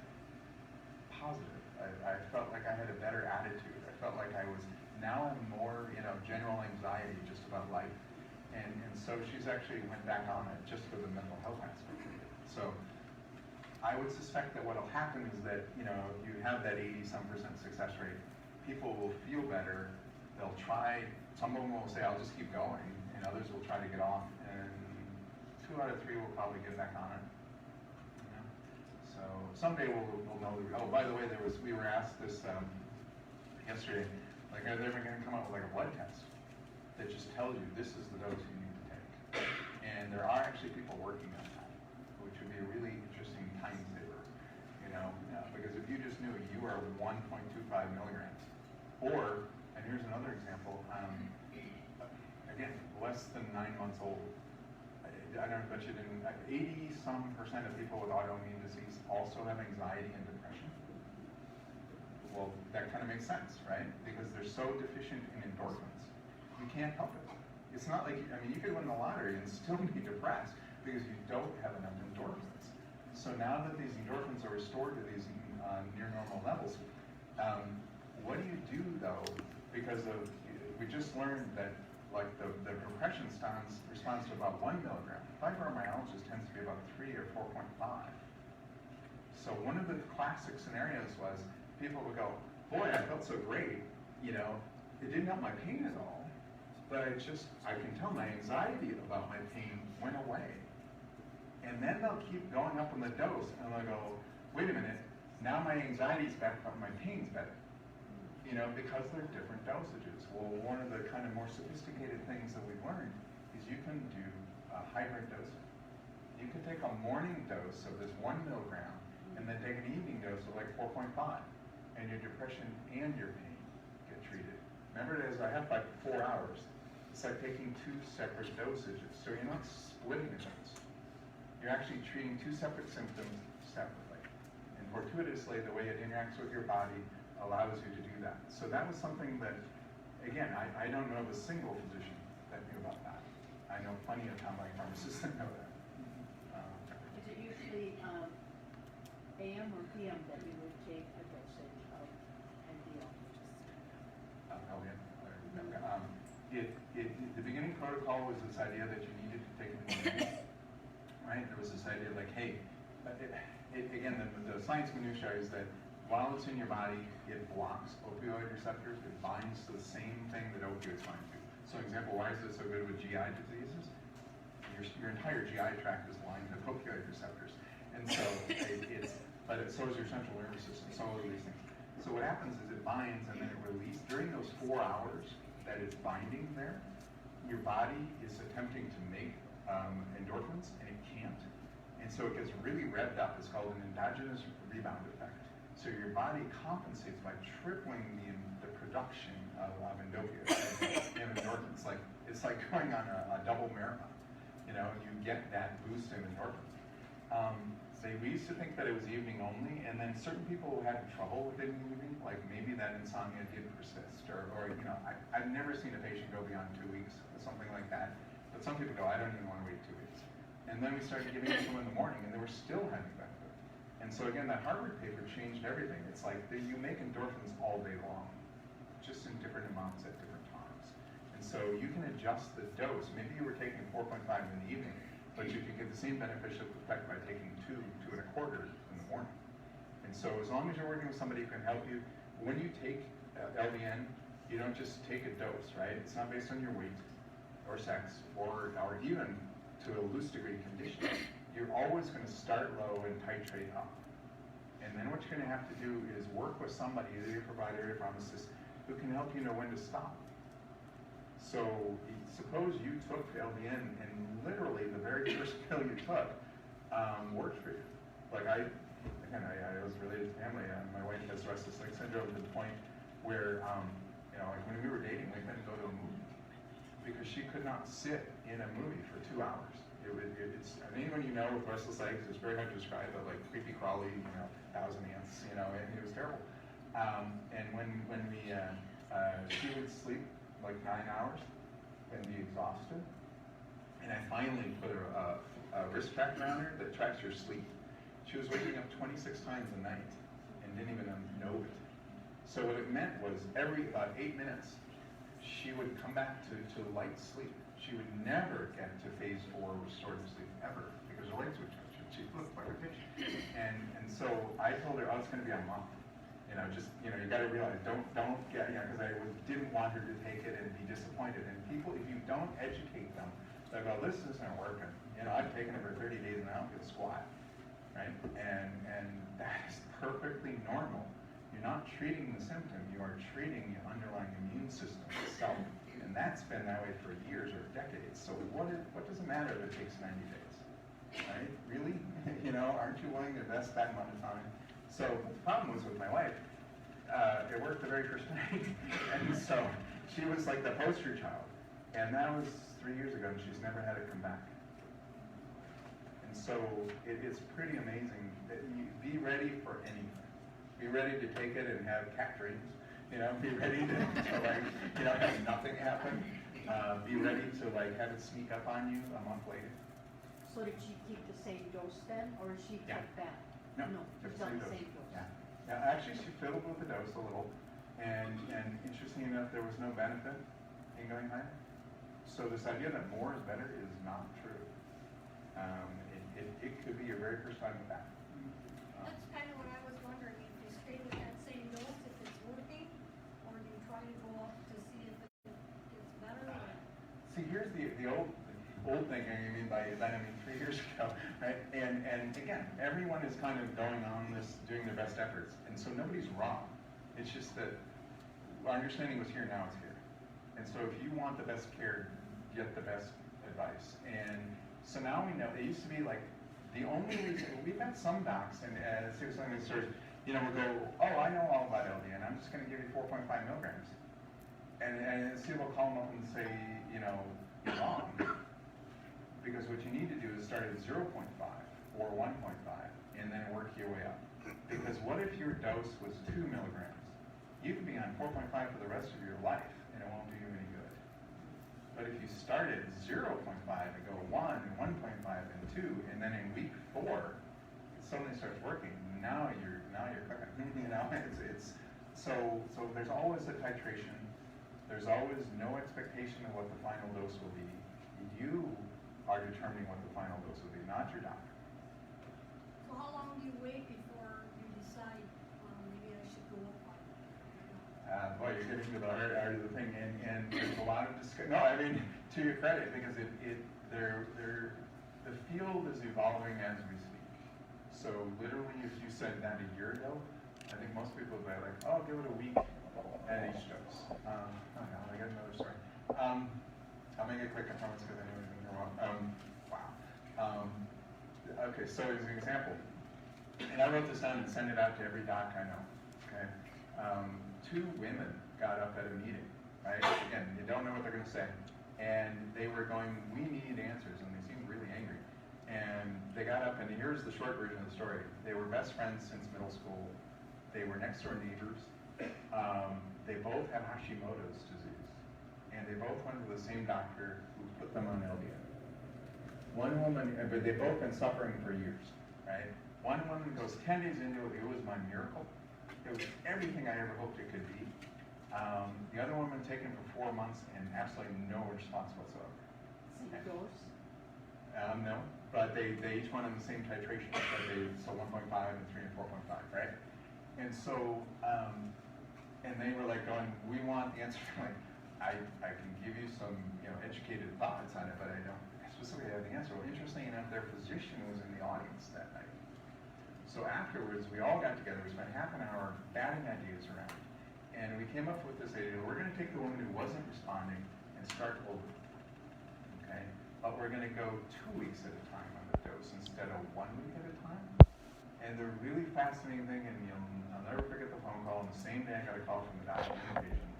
positive. I felt like I had a better attitude. I felt like I was, now I'm more, you know, general anxiety just about life. And so she's actually went back on it just for the mental health aspect of it. So I would suspect that what'll happen is that, you know, you have that 80-some% success rate. People will feel better, they'll try, some of them will say, I'll just keep going, and others will try to get off, and 2 out of 3 will probably get back on it. You know? So someday we'll know, oh, by the way, we were asked this yesterday, like, are they ever going to come out with like a blood test that just tells you this is the dose you need to take? And there are actually people working on that, which would be a really interesting time saver, you know, because if you just knew you are 1.25 milligrams, or, and here's another example, again, less than 9 months old. I don't bet you didn't, 80% of people with autoimmune disease also have anxiety and depression. Well, that kind of makes sense, right? Because they're so deficient in endorphins. You can't help it. It's not like, I mean, you could win the lottery and still be depressed because you don't have enough endorphins. So now that these endorphins are restored to these near normal levels, what do you do though? Because we just learned that like the depression responds to about 1 milligram. Fibromyalgia tends to be about 3 or 4.5. So one of the classic scenarios was people would go, boy, I felt so great, you know, it didn't help my pain at all, but I can tell my anxiety about my pain went away. And then they'll keep going up on the dose, and they'll go, wait a minute, now my anxiety's back, but my pain's better. You know, because they're different dosages. Well, one of the kind of more sophisticated things that we've learned is you can do hybrid dosing. You can take a morning dose of this 1 milligram, and then take an evening dose of like 4.5, and your depression and your pain get treated. Remember, as I have like 4 hours, it's like taking 2 separate dosages. So you're not splitting the dose. You're actually treating 2 separate symptoms separately. And fortuitously, the way it interacts with your body allows you to do that. So that was something that, again, I don't know of a single physician that knew about that. I know plenty of combine pharmacists that know that. Is it usually AM or PM that you would take a dosage of NDL? The beginning protocol was this idea that you needed to take it in the morning, right? There was this idea like, hey, again, the science minutiae is that while it's in your body, it blocks opioid receptors. It binds to the same thing that opioids bind to. So, example, why is it so good with GI diseases? Your entire GI tract is lined with opioid receptors, and so so is your central nervous system. So are these things. So what happens is it binds and then it releases during those 4 hours that it's binding there. Your body is attempting to make endorphins and it can't, and so it gets really revved up. It's called an endogenous rebound effect. So your body compensates by tripling the production of endorphins. It's like going on a double marathon. You know, you get that boost in endorphins. We used to think that it was evening only, and then certain people who had trouble with it in the evening, like maybe that insomnia did persist, or you know, I've never seen a patient go beyond 2 weeks or something like that. But some people go, I don't even want to wait 2 weeks. And then we started giving it to them in the morning, and they were still having benefit. And so again, that Harvard paper changed everything. It's like you make endorphins all day long, just in different amounts at different times. And so you can adjust the dose. Maybe you were taking 4.5 in the evening, but you could get the same beneficial effect by taking 2 1/4 in the morning. And so as long as you're working with somebody who can help you, when you take LDN, you don't just take a dose, right? It's not based on your weight or sex or even to a loose degree condition. You're always going to start low and titrate up. And then what you're going to have to do is work with somebody, either your provider or your pharmacist, who can help you know when to stop. So suppose you took LDN and literally the very first pill you took worked for you. Like I was related to family. My wife has restless leg syndrome to the point where, you know, like when we were dating, we couldn't go to a movie because she could not sit in a movie for 2 hours. Anyone you know with restless legs, it's very hard to describe, but like creepy crawly, you know, 1,000 ants, you know, and it was terrible. And when she would sleep like 9 hours and be exhausted, and I finally put a wrist tracker on her that tracks your sleep. She was waking up 26 times a night and didn't even know it. So what it meant was every about 8 minutes, she would come back to light sleep. She would never get to phase 4 restorative sleep ever because her legs would touch and she'd look like a fish. And so I told her, oh, it's going to be a month. You gotta realize, don't get, because didn't want her to take it and be disappointed. And people, if you don't educate them, they'll go, this isn't working. I've taken it for 30 days and I don't feel squat, right? And that is perfectly normal. You're not treating the symptom, you are treating the underlying immune system itself. And that's been that way for years or decades. So what does it matter if it takes 90 days, right? Really? Aren't you willing to invest that amount of time? So the problem was with my wife, it worked the very first night. And so she was like the poster child. And that was 3 years ago, and she's never had it come back. And so it's pretty amazing that you be ready for anything. Be ready to take it and have cat dreams. Be ready to have nothing happen. Be ready to have it sneak up on you a month later. So did she keep the same dose then, or she Yeah. cut back? No, she's the on the same same dose. Yeah. Now, actually, she fiddled with the dose a little, and interestingly enough, there was no benefit in going higher. So this idea that more is better is not true. It could be your very first time with that. That's kind of what I was wondering, if you stay with that same dose, if it's working, or do you try to go up to see if it gets better, or? See, here's the old thinking, 3 years ago, right? And again, everyone is kind of going on this, doing their best efforts, and so nobody's wrong. It's just that our understanding was here, now it's here. And so if you want the best care, get the best advice. And so now we know, it used to be like, the only reason, we've had some docs, and say something that sort of, we'll go, oh, I know all about LDN, I'm just gonna give you 4.5 milligrams. And see, we'll call them up and say, you're wrong. Because what you need to do is start at 0.5 or 1.5 and then work your way up. Because what if your dose was 2 milligrams? You could be on 4.5 for the rest of your life and it won't do you any good. But if you start at 0.5 and go 1, 1.5, and 2, and then in week 4, it suddenly starts working. Now you're cooking. So there's always a titration. There's always no expectation of what the final dose will be. You are determining what the final dose will be, not your doctor. So how long do you wait before you decide, maybe I should go up on it? Boy, you're getting to the heart of the thing, and there's a lot of discussion. No, to your credit, because the field is evolving as we speak. So literally, if you said that a year ago, I think most people would be like, oh, give it a week at each dose. I got another story. I'll make it quick, I promise, because I know we've been here a while. Wow. Okay, so as an example, and I wrote this down and sent it out to every doc I know. Okay, 2 women got up at a meeting, right? Again, you don't know what they're going to say, and they were going, we need answers, and they seemed really angry. And they got up, and here's the short version of the story. They were best friends since middle school. They were next door neighbors. They both have Hashimoto's disease, and they both went to the same doctor who put them on LDN. One woman, but they've both been suffering for years, right? One woman goes 10 days into it, it was my miracle. It was everything I ever hoped it could be. The other woman taken for 4 months and absolutely no response whatsoever. Same dose? No, but they each went on the same titration, so 1.5 and 3 and 4.5, right? And so, and they were like going, we want the answer. Like, I can give you some, educated thoughts on it, but I don't specifically have the answer. Well, interestingly enough, their physician was in the audience that night. So afterwards, we all got together. We spent half an hour batting ideas around, and we came up with this idea. We're going to take the woman who wasn't responding and start over. Okay, but we're going to go 2 weeks at a time on the dose instead of 1 week at a time. And the really fascinating thing, and I'll never forget the phone call. And the same day, I got a call from the doctor and the patient,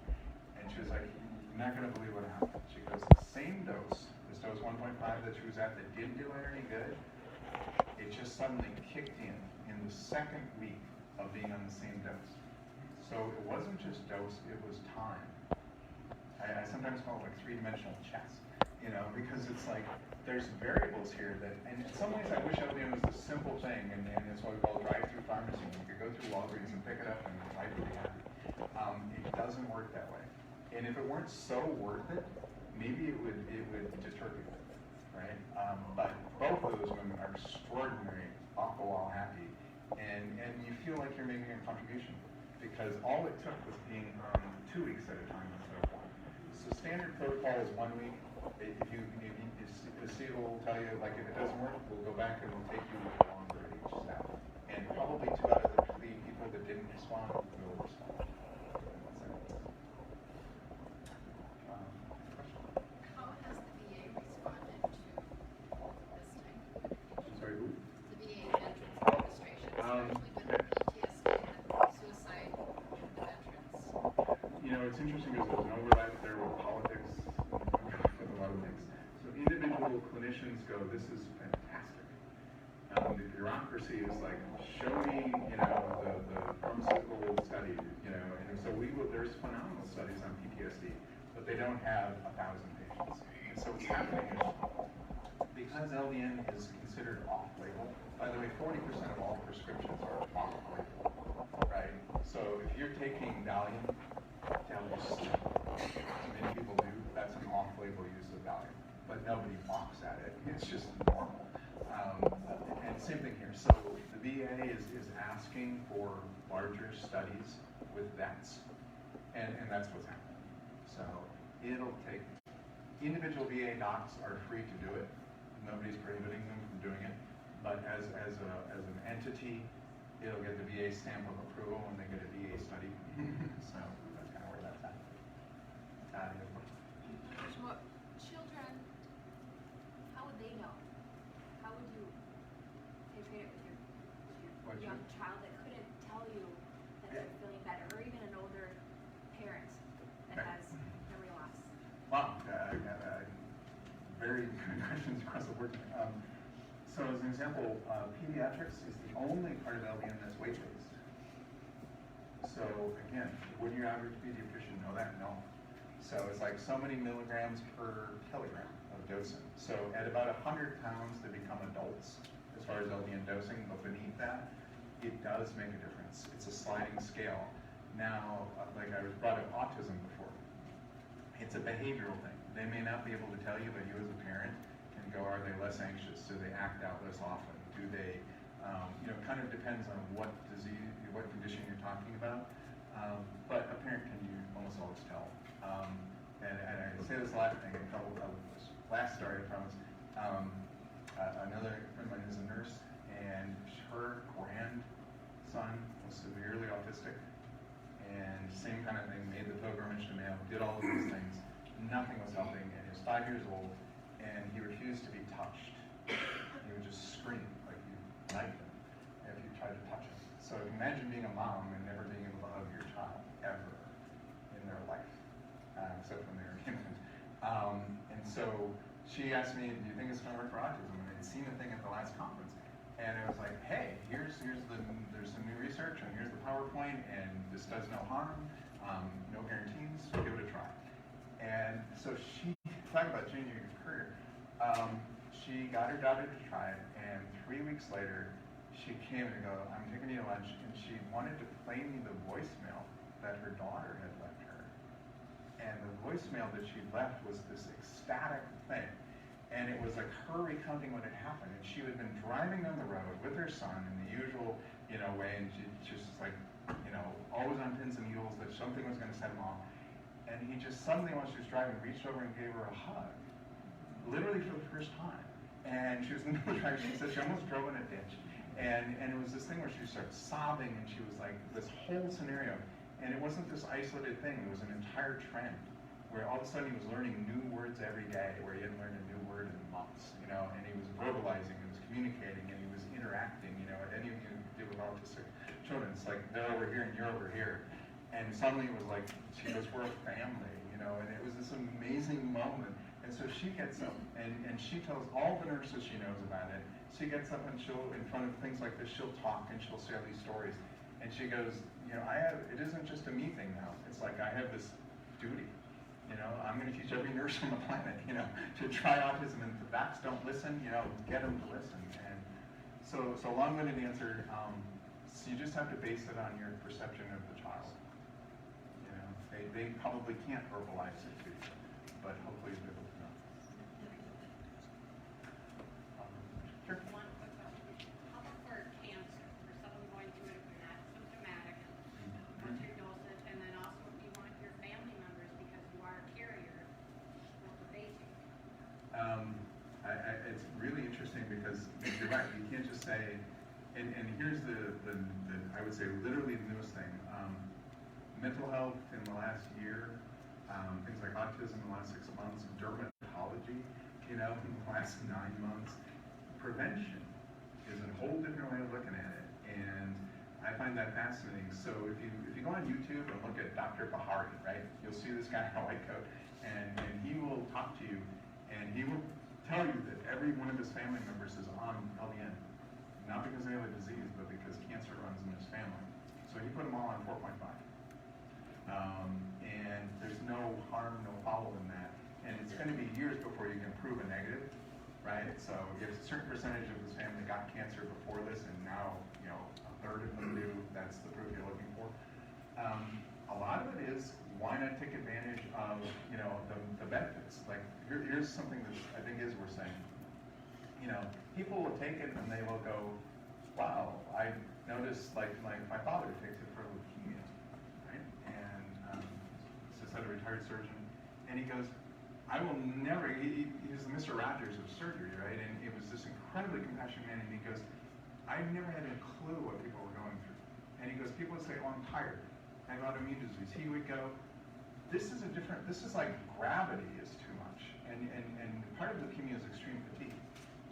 and she was like, "You're not going to believe what happened." She goes, "The same dose, this dose 1.5 that she was at, that didn't do her any good. It just suddenly kicked in the second week of being on the same dose. So it wasn't just dose; it was time. I sometimes call it like 3-dimensional chess, because it's like there's variables here that, and in some ways, I wish LDN was a simple thing, and it's what we call drive-through pharmacy. You could go through Walgreens and pick it up, and life would be happy. It doesn't work that way. And if it weren't so worth it, maybe it would deter people, right? But both of those women are extraordinary, off the wall happy, and you feel like you're making a contribution. because all it took was being 2 weeks at a time instead of 1. So standard protocol is 1 week. If the seal will tell you, like, if it doesn't work, we'll go back and we'll take you longer at each step. And probably 2 out of the 3 people that didn't respond will respond. How has the VA responded to this type of medication? Sorry, who? The VA Veterans Administration, especially with the PTSD and suicide in the veterans. You know, it's interesting because there's an overlap there with politics with a lot of things. So individual clinicians go, this is fantastic. The bureaucracy is like, show me, you know, the pharmaceutical study, you know, and so there's phenomenal studies on PTSD, but they don't have 1,000 patients. And so what's happening is, because LDN is considered off-label, by the way, 40% of all prescriptions are off-label, right? So if you're taking Valium, many people do, that's an off-label use of Valium, but nobody balks at it, it's just normal. And same thing here, so the VA is asking for larger studies with vets, and that's what's happening. So it'll take, individual VA docs are free to do it, nobody's prohibiting them from doing it, but as an entity, it'll get the VA stamp of approval when they get a VA study. So that's kind of where that's at. What children, how would they know? How would you titrate it with your young child that couldn't tell you that they're feeling better, or even an older parent that has memory loss? Wow, very good questions across the board. So as an example, pediatrics is the only part of LDN that's weight-based. So again, would your average pediatrician know that? No. So it's like so many milligrams per kilogram of dosing. So at about 100 pounds, they become adults as far as LDN dosing, but beneath that, it does make a difference. It's a sliding scale. Now, like I was brought up autism before. It's a behavioral thing. They may not be able to tell you, but you as a parent can go, are they less anxious? Do they act out less often? Do they, you know, kind of depends on what disease, what condition you're talking about. But a parent can almost always tell. And I say this a lot, I get in trouble with this last story, I promise. Another friend of mine is a nurse, and her grandson was severely autistic, and same kind of thing, made the pilgrimage to Mayo, did all of these things. Nothing was helping, and he was 5 years old, and he refused to be touched. He would just scream like you knifed him if you tried to touch him. So imagine being a mom and never being able to hug your child ever in their life, except when they were infant. And so she asked me, do you think it's going to work for autism? And I'd seen the thing at the last conference, and it was like, hey, there's some new research, and here's the PowerPoint, and this does no harm, no guarantees, so give it a try. And so she, talk about changing her career, she got her daughter to try it, and 3 weeks later, she came and go, I'm taking you to lunch, and she wanted to play me the voicemail that her daughter had left her. And the voicemail that she left was this ecstatic thing. And it was like her recounting what had happened. And she had been driving down the road with her son in the usual, you know, way, and she was just like, you know, always on pins and needles that something was going to set him off. And he just suddenly, while she was driving, reached over and gave her a hug, literally for the first time. And she was in the middle of driving. She said she almost drove in a ditch. And it was this thing where she started sobbing, and she was like, this whole scenario. And it wasn't this isolated thing. It was an entire trend where all of a sudden he was learning new words every day, where he hadn't learned a new word in months, you know, and he was verbalizing, he was communicating, and he was interacting, you know, and any of you deal with autistic children, it's like they're over here and you're over here. And suddenly it was like, she goes, we're a family, you know, and it was this amazing moment. And so she gets up, and she tells all the nurses she knows about it. She gets up and she'll, in front of things like this, she'll talk and she'll share these stories. And she goes, you know, it isn't just a me thing now. It's like I have this duty. You know, I'm going to teach every nurse on the planet, you know, to try autism. And if the docs don't listen, you know, get them to listen. And so long-winded answer, so you just have to base it on your perception of the child. You know, they probably can't verbalize it to you, but hopefully you'll be able to know. Sure. One quick question. How about for cancer, for someone going through it if they're not symptomatic? What right, you can't just say, and here's the I would say literally the newest thing. Mental health in the last year, things like autism in the last 6 months, dermatology, in the last 9 months. Prevention is a whole different way of looking at it, and I find that fascinating. So if you go on YouTube and look at Dr. Bahari, right, you'll see this guy in a white coat, and he will talk to you, and he will tell you that every one of his family members is on LDN, not because they have a disease, but because cancer runs in his family. So he put them all on 4.5. And there's no harm, no foul in that. And it's going to be years before you can prove a negative, right? So if a certain percentage of his family got cancer before this, and now, a third of them do, that's the proof you're looking for. A lot of it is, why not take advantage of, the benefits? Like, here's something that I think is worth saying. People will take it and they will go, wow, I noticed, like my father takes it for leukemia, right? And he's a retired surgeon, and he goes, I will never, he was the Mr. Rogers of surgery, right? And it was this incredibly compassionate man, and he goes, I never had a clue what people were going through. And he goes, people would say, oh, I'm tired, I have autoimmune disease. He would go, this is like gravity is too much. And part of leukemia is extreme fatigue.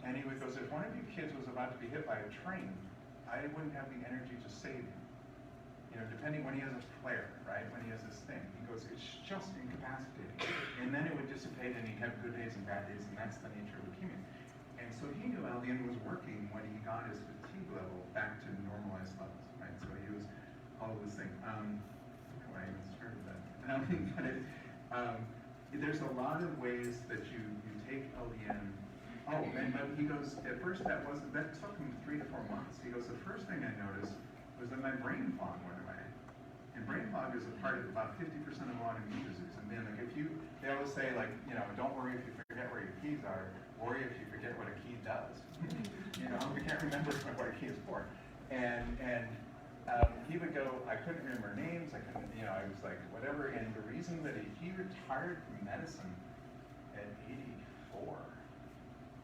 And he would go, if one of you kids was about to be hit by a train, I wouldn't have the energy to save him. Depending when he has a flare, right? When he has this thing, he goes, it's just incapacitating. And then it would dissipate, and he'd have good days and bad days, and that's the nature of leukemia. And so he knew LDN was working when he got his fatigue level back to normalized levels, right? So he was all of this thing. I don't know why I even started that. But there's a lot of ways that you take LDN. Oh, but he goes, at first that took him 3 to 4 months. He goes, the first thing I noticed was that my brain fog went away. And brain fog is a part of about 50% of autoimmune disease. And then, they always say, don't worry if you forget where your keys are, worry if you forget what a key does. We can't remember what a key is for. And he would go, I couldn't remember names, I was like, whatever. And the reason that he retired from medicine at 84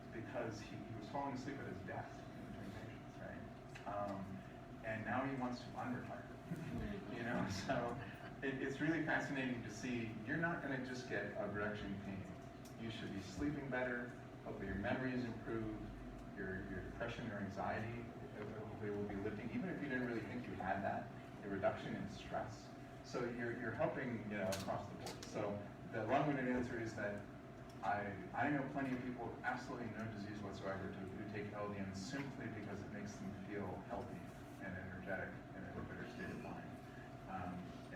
is because he was falling asleep at his desk in between patients, right? And now he wants to unretire. So it's really fascinating to see. You're not going to just get a reduction in pain. You should be sleeping better. Hopefully your memory is improved. Your depression or anxiety hopefully will be lifting, even if you didn't really think you had that. A reduction in stress. So you're helping across the board. So the long-winded answer is that I know plenty of people with absolutely no disease whatsoever who take LDN simply because it makes them feel healthy and energetic and in a better state of mind.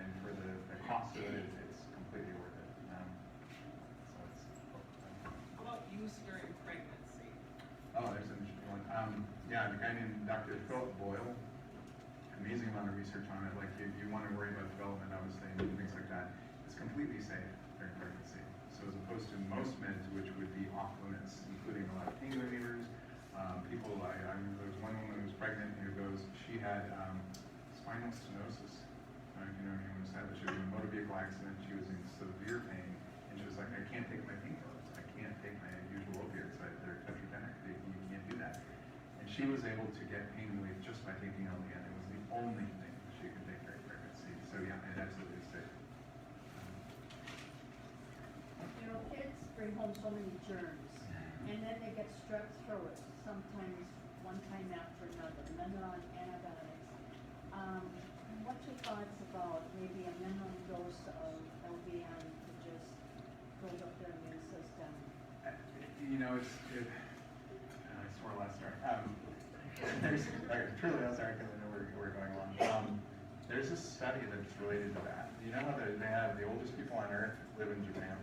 And for the cost of it, it's completely worth it. How about use during pregnancy? Oh, there's an interesting one. Yeah, the guy named Dr. Philip Boyle, amazing amount of research on it. Like, you want to worry about development, obviously, and things like that. It's completely safe during pregnancy. So as opposed to most meds, which would be off limits, including a lot of pain relievers. I remember there was one woman who was pregnant who goes, she had spinal stenosis. I don't know if anyone knows that, but she was in a motor vehicle accident. She was in severe pain, and she was like, I can't take my painkillers. I can't take my usual opiates. They're tetragenic. You can't do that. And she was able to get pain relief just by taking LDN. It was the only thing she could take during pregnancy. So yeah, it absolutely is safe. Kids bring home so many germs, and then they get strep throat, sometimes one time after another, and then they're on antibiotics. What's your thoughts about maybe a minimum dose of LDN to just build up their immune system? I swore last start. Truly last start because I know we're going along. There's a study that's related to that. You know how they have the oldest people on Earth live in Japan?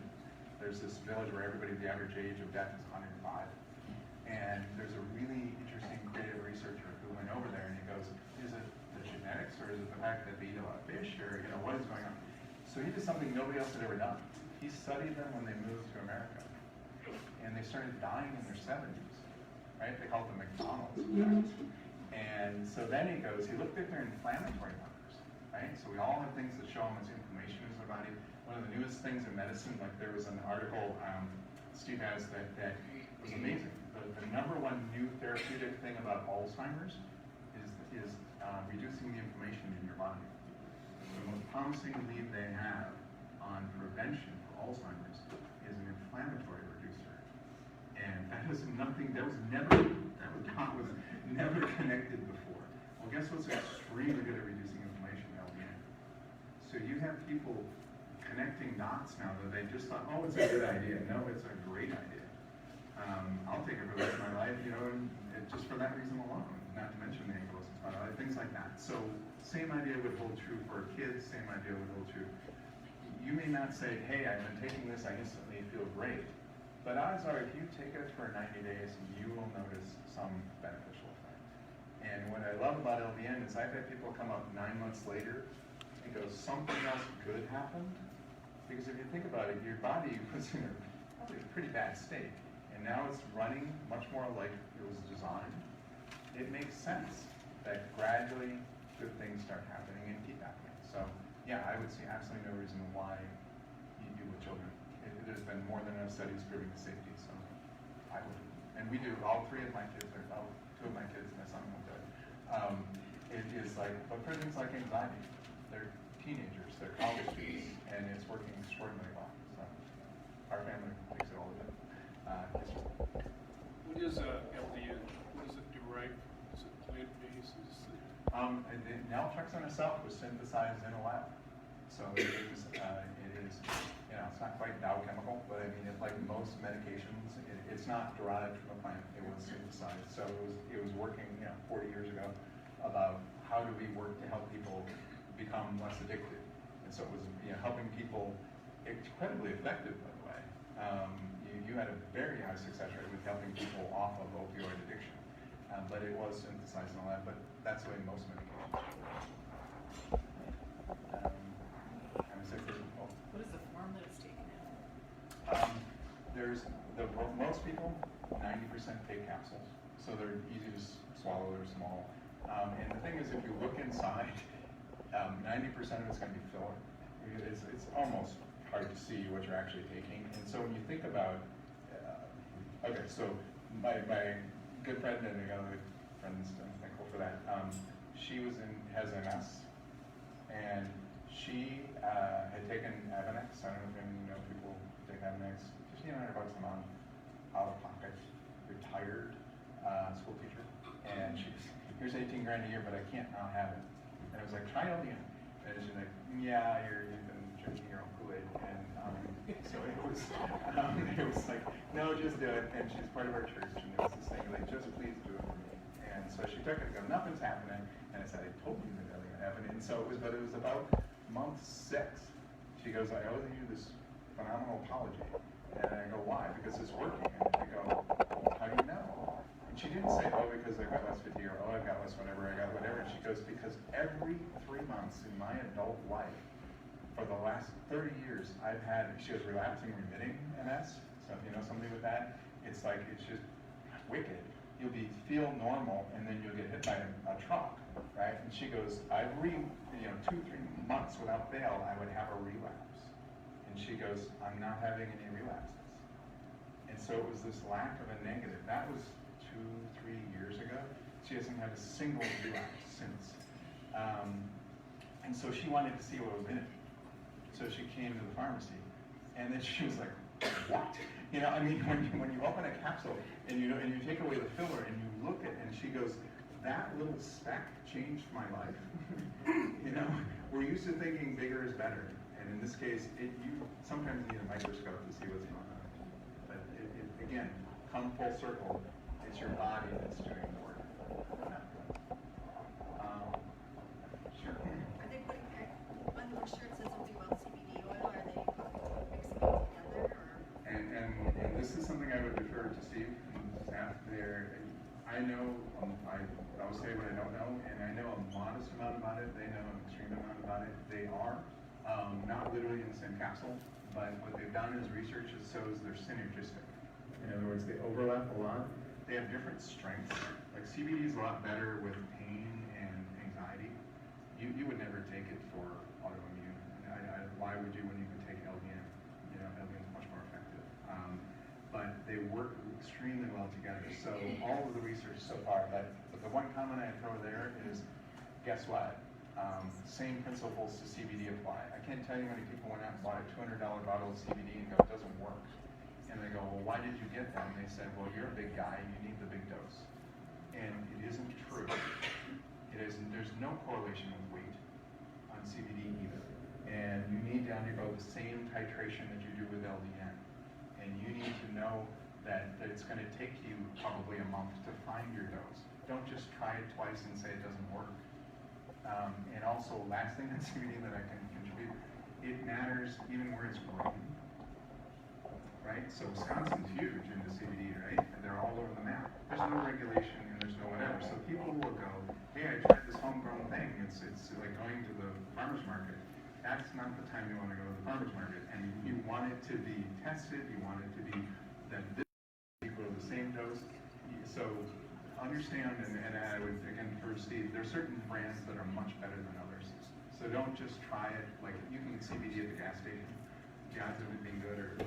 There's this village where the average age of death is 105. And there's a really interesting creative researcher who went over there, and he goes, is it the genetics, or is it the fact that they eat a lot of fish, or what is going on? So he did something nobody else had ever done. He studied them when they moved to America, and they started dying in their 70s, right? They called them McDonald's. And so then he looked at their inflammatory markers, right? So we all have things that show how much inflammation is in the body. One of the newest things in medicine, like there was an article Steve has that was amazing. the number one new therapeutic thing about Alzheimer's is reducing the inflammation in your body. The most promising lead they have on prevention for Alzheimer's is an inflammatory reducer. And that was nothing, that was dot was never connected before. Well, guess what's extremely good at reducing inflammation? LDN. So you have people connecting dots now that they just thought, oh, it's a good idea. No, it's a great idea. I'll take it for the rest of my life, you know, and just for that reason alone, not to mention the ankylosis spondylitis, things like that. So same idea would hold true for kids, same idea would hold true. You may not say, hey, I've been taking this, I instantly feel great. But odds are, if you take it for 90 days, you will notice some beneficial effect. And what I love about LDN is I've had people come up 9 months later and go, something else good happened. Because if you think about it, your body was in a probably a pretty bad state. And now it's running much more like it was designed. It makes sense that gradually good things start happening and keep happening. So yeah, I would see absolutely no reason why you do with children. There's been more than enough studies proving the safety, so I would. And we do, all three of my kids, or two of my kids, my son won't do it. It is like, but for things like anxiety, they're teenagers, they're college students, and it's working extraordinarily well. So our family takes it all the way. What is LDN? What does it do right? Is it plant-based? The Naltrexone itself was synthesized in a lab. So it is, you know, it's not quite Dow chemical, but I mean, it's like most medications, it's not derived from a plant. It was synthesized. So it was working, you know, 40 years ago about how do we work to help people become less addicted. And so it was, you know, helping people, incredibly effective, by the way. You had a very high success rate with helping people off of opioid addiction. But it was synthesized in a lab, but that's the way most medications work. What is the form that it's taken in? There's most people, 90% take capsules, so they're easy to swallow. They're small, and the thing is, if you look inside, 90% of it's going to be filler. It's almost hard to see what you're actually taking. And so when you think about, okay, so my good friend and the other friends, I'm thankful for that. She has MS, and she had taken Avonex. I don't know if any know people take Avonex. $1,500 a month, out of pocket, retired school teacher, and she's here's 18 grand a year, but I can't not have it. And I was like, try LDN. And she's like, yeah, you've been drinking your own Kool-Aid, and so it was like, no, just do it. And she's part of our church, and it was this thing like, just please do it for me. And so she took it and go, nothing's happening. And I said, I told you that nothing happened. And so it was about month 6. She goes, I owe you this phenomenal apology. And I go, why? Because it's working. And I go, well, how do you know? And she didn't say, oh, because I've got less fatigue, or oh, I've got less whatever, I got whatever. And she goes, because every 3 months in my adult life, for the last 30 years, I've had, she was relapsing remitting MS. So if you know somebody with that, it's like, it's just wicked. You'll feel normal, and then you'll get hit by a truck, right? And she goes, every 2-3 months without fail, I would have a relapse. And she goes, I'm not having any relapses. And so it was this lack of a negative. That was 2-3 years ago. She hasn't had a single relapse since. And so she wanted to see what was in it. So she came to the pharmacy, and then she was like, what? You know, I mean, when you open a capsule and you take away the filler and you look at it, and she goes, that little speck changed my life. You know, we're used to thinking bigger is better, and in this case, you sometimes need a microscope to see what's going on. But again, come full circle. It's your body that's doing the work. Sure. Are they putting, on your shirt says something about CBD oil, are they mixing it together, or? And this is something I would defer to Steve and staff there. I know, I'll say what I don't know, and I know a modest amount about it. They know an extreme amount about it. They are not literally in the same capsule, but what they've done is research that shows they're synergistic. In other words, they overlap a lot. They have different strengths. Like CBD is a lot better with pain and anxiety. You would never take it for autoimmune. Why would you when you can take LDN? You know, LDN is much more effective. But they work extremely well together. So all of the research so far, but the one comment I throw there is, guess what? Same principles to CBD apply. I can't tell you how many people went out and bought a $200 bottle of CBD and go, it doesn't work. And they go, well, why did you get that? And they said, well, you're a big guy and you need the big dose. And it isn't true. There's no correlation with weight on CBD either. And you need to undergo the same titration that you do with LDN. And you need to know that it's going to take you probably a month to find your dose. Don't just try it twice and say it doesn't work. And also, last thing on CBD that I can contribute, it matters even where it's grown. Right? So Wisconsin's huge into CBD, right? And they're all over the map. There's no regulation and there's no whatever. So people will go, hey, I tried this homegrown thing. It's like going to the farmer's market. That's not the time you want to go to the farmer's market. And you want it to be tested. You want it to be that this equal to the same dose. So understand, and I would, again, for Steve, there are certain brands that are much better than others. So don't just try it. Like, you can get CBD at the gas station. The odds of it being good or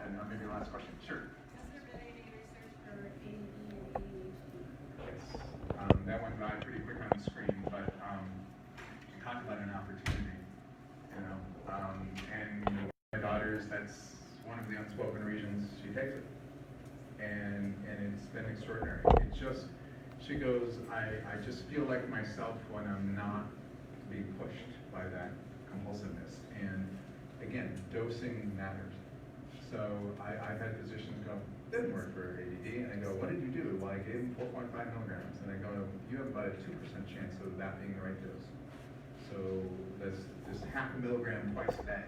and maybe last question. Sure. Has there been any research for ADD or ADHD? Yes. That went by pretty quick on the screen, but talk about an opportunity. You know, and my daughter's, that's one of the unspoken reasons she takes it, and it's been extraordinary. It just, she goes, I just feel like myself when I'm not being pushed by that compulsiveness. And again, dosing matters. So I've had physicians go, didn't work for ADD, and I go, what did you do? Well, I gave him 4.5 milligrams, and I go, you have about a 2% chance of that being the right dose. So that's just half a milligram twice a day.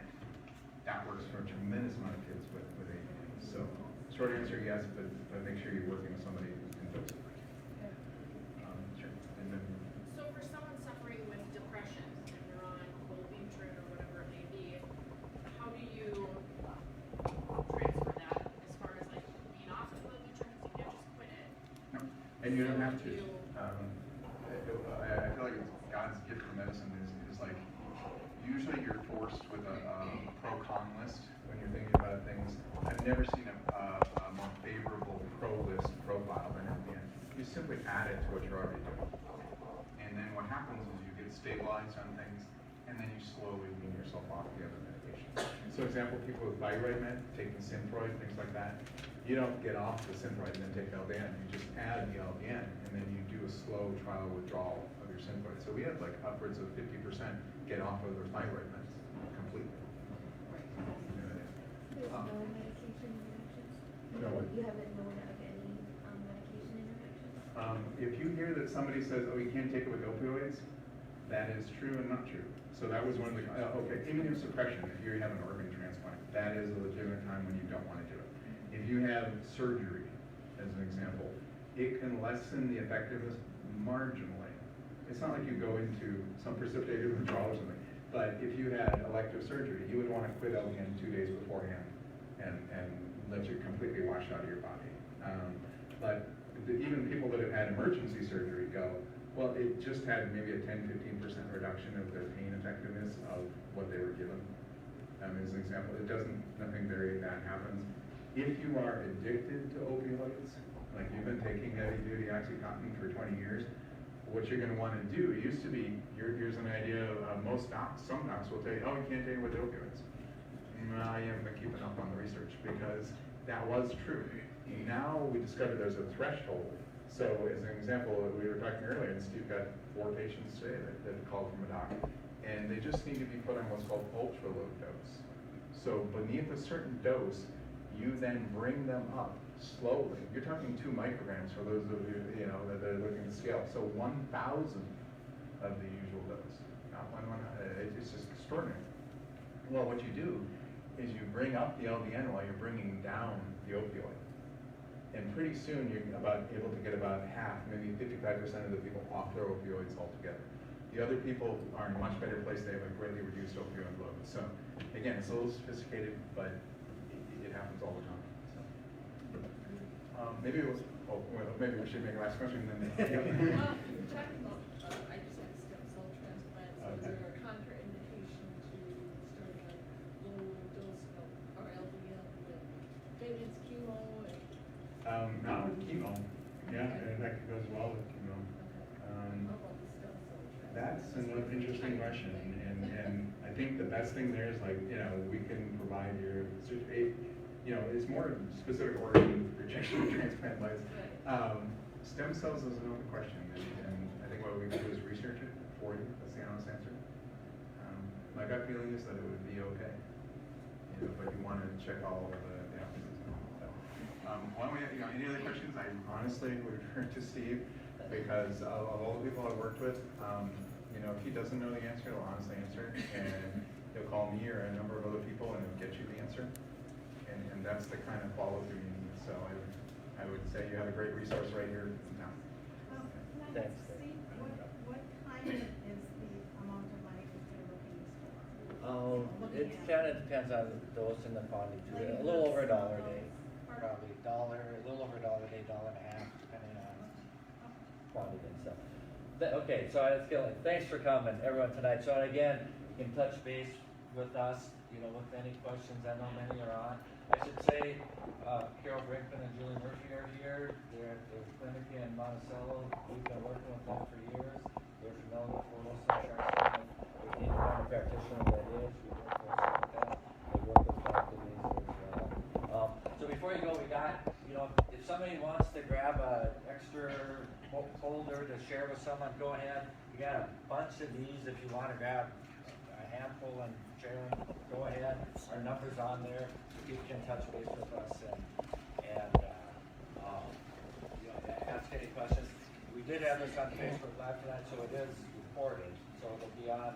That works for a tremendous amount of kids with ADD. So short answer, yes, but make sure you're working with somebody who can dose it. Sure. And then, so for someone suffering with depression and they're on Wellbutrin or whatever it may be, how do you transfer that as far as like being off of Wellbutrin? You can't just quit it. no, and you don't So have to. do you- I feel like it's God's gift for medicine is like, usually you're forced with a pro-con list when you're thinking about things. I've never seen a more favorable pro-list profile than LDN. You simply add it to what you're already doing. And then what happens is you get stabilized on things, and then you slowly wean yourself off the other medication. So example, people with thyroid med, taking Synthroid, things like that, you don't get off the Synthroid and then take LDN. You just add the LDN, and then you do a slow trial withdrawal of your Synthroid. So we have like upwards of 50% get off of their thyroid meds completely. There's no medication interactions? No what? You haven't known of any medication interactions? If you hear that somebody says, oh, you can't take it with opioids, that is true and not true. So that was one of the, okay, immunosuppression, if you have an organ transplant, that is a legitimate time when you don't want to do it. If you have surgery, as an example, it can lessen the effectiveness marginally. It's not like you go into some precipitated withdrawal or something, but if you had elective surgery, you would want to quit LDN 2 days beforehand and let you completely wash out of your body. But even people that have had emergency surgery go, well, it just had maybe a 10-15% reduction of their pain effectiveness of what they were given. As an example, nothing very bad happens. If you are addicted to opioids, like you've been taking heavy-duty OxyContin for 20 years, what you're going to want to do, it used to be, here's an idea of most docs, some docs will tell you, oh, you can't take it with opioids. I haven't been keeping up on the research because that was true. Now we discovered there's a threshold. So as an example, we were talking earlier, and Steve got 4 patients today that called from a doc, and they just need to be put on what's called ultra-low dose. So beneath a certain dose, you then bring them up slowly. You're talking 2 micrograms for those of you, that are looking at the scale. So 1,000 of the usual dose, not 1. It's just extraordinary. Well, what you do is you bring up the LDN while you're bringing down the opioid. And pretty soon you're able to get about half, maybe 55% of the people off their opioids altogether. The other people are in a much better place. They have a greatly reduced opioid load. So again, it's a little sophisticated, but it happens all the time. So maybe maybe we should make a last question and then. You're talking about, I just had a stem cell transplant, so is there a contraindication to starting a low dose of, or LDN That's an interesting question, and I think the best thing there is like, we can provide it's more specific organ rejection transplant bites. Stem cells is another question, and I think what we can do is research it for you. That's the honest answer. My gut feeling is that it would be okay, but you want to check all of the options. So, why don't we, any other questions? I honestly would refer to Steve, because of all the people I've worked with, if he doesn't know the answer, he'll honestly answer it, and he'll call me or a number of other people and he'll get you the answer. And that's the kind of follow-through you need. So I would say you have a great resource right here in town. Thanks. What kind is the amount of money that you're looking for? It kind of depends on the dose and the quantity to it. A little over $1 a day, probably a little over $1 a day, $1.50, depending on quantity and stuff. Okay, so I feel like, thanks for coming, everyone, tonight. So again, you can touch base with us, with any questions. I know many are on. I should say, Carol Brinkman and Julie Murphy are here. They're at the clinic in Monticello. We've been working with them for years. They're familiar with Wilson Sharp. If you need to find a practitioner that is, we work with them with that. They work with faculties as well. So before you go, we got, if somebody wants to grab an extra folder to share with someone, go ahead. We got a bunch of these. If you want to grab a handful and share them, go ahead. Our number's on there. You can touch base with us and ask any questions. We did have this on Facebook Live tonight, so it is recorded. So it'll be on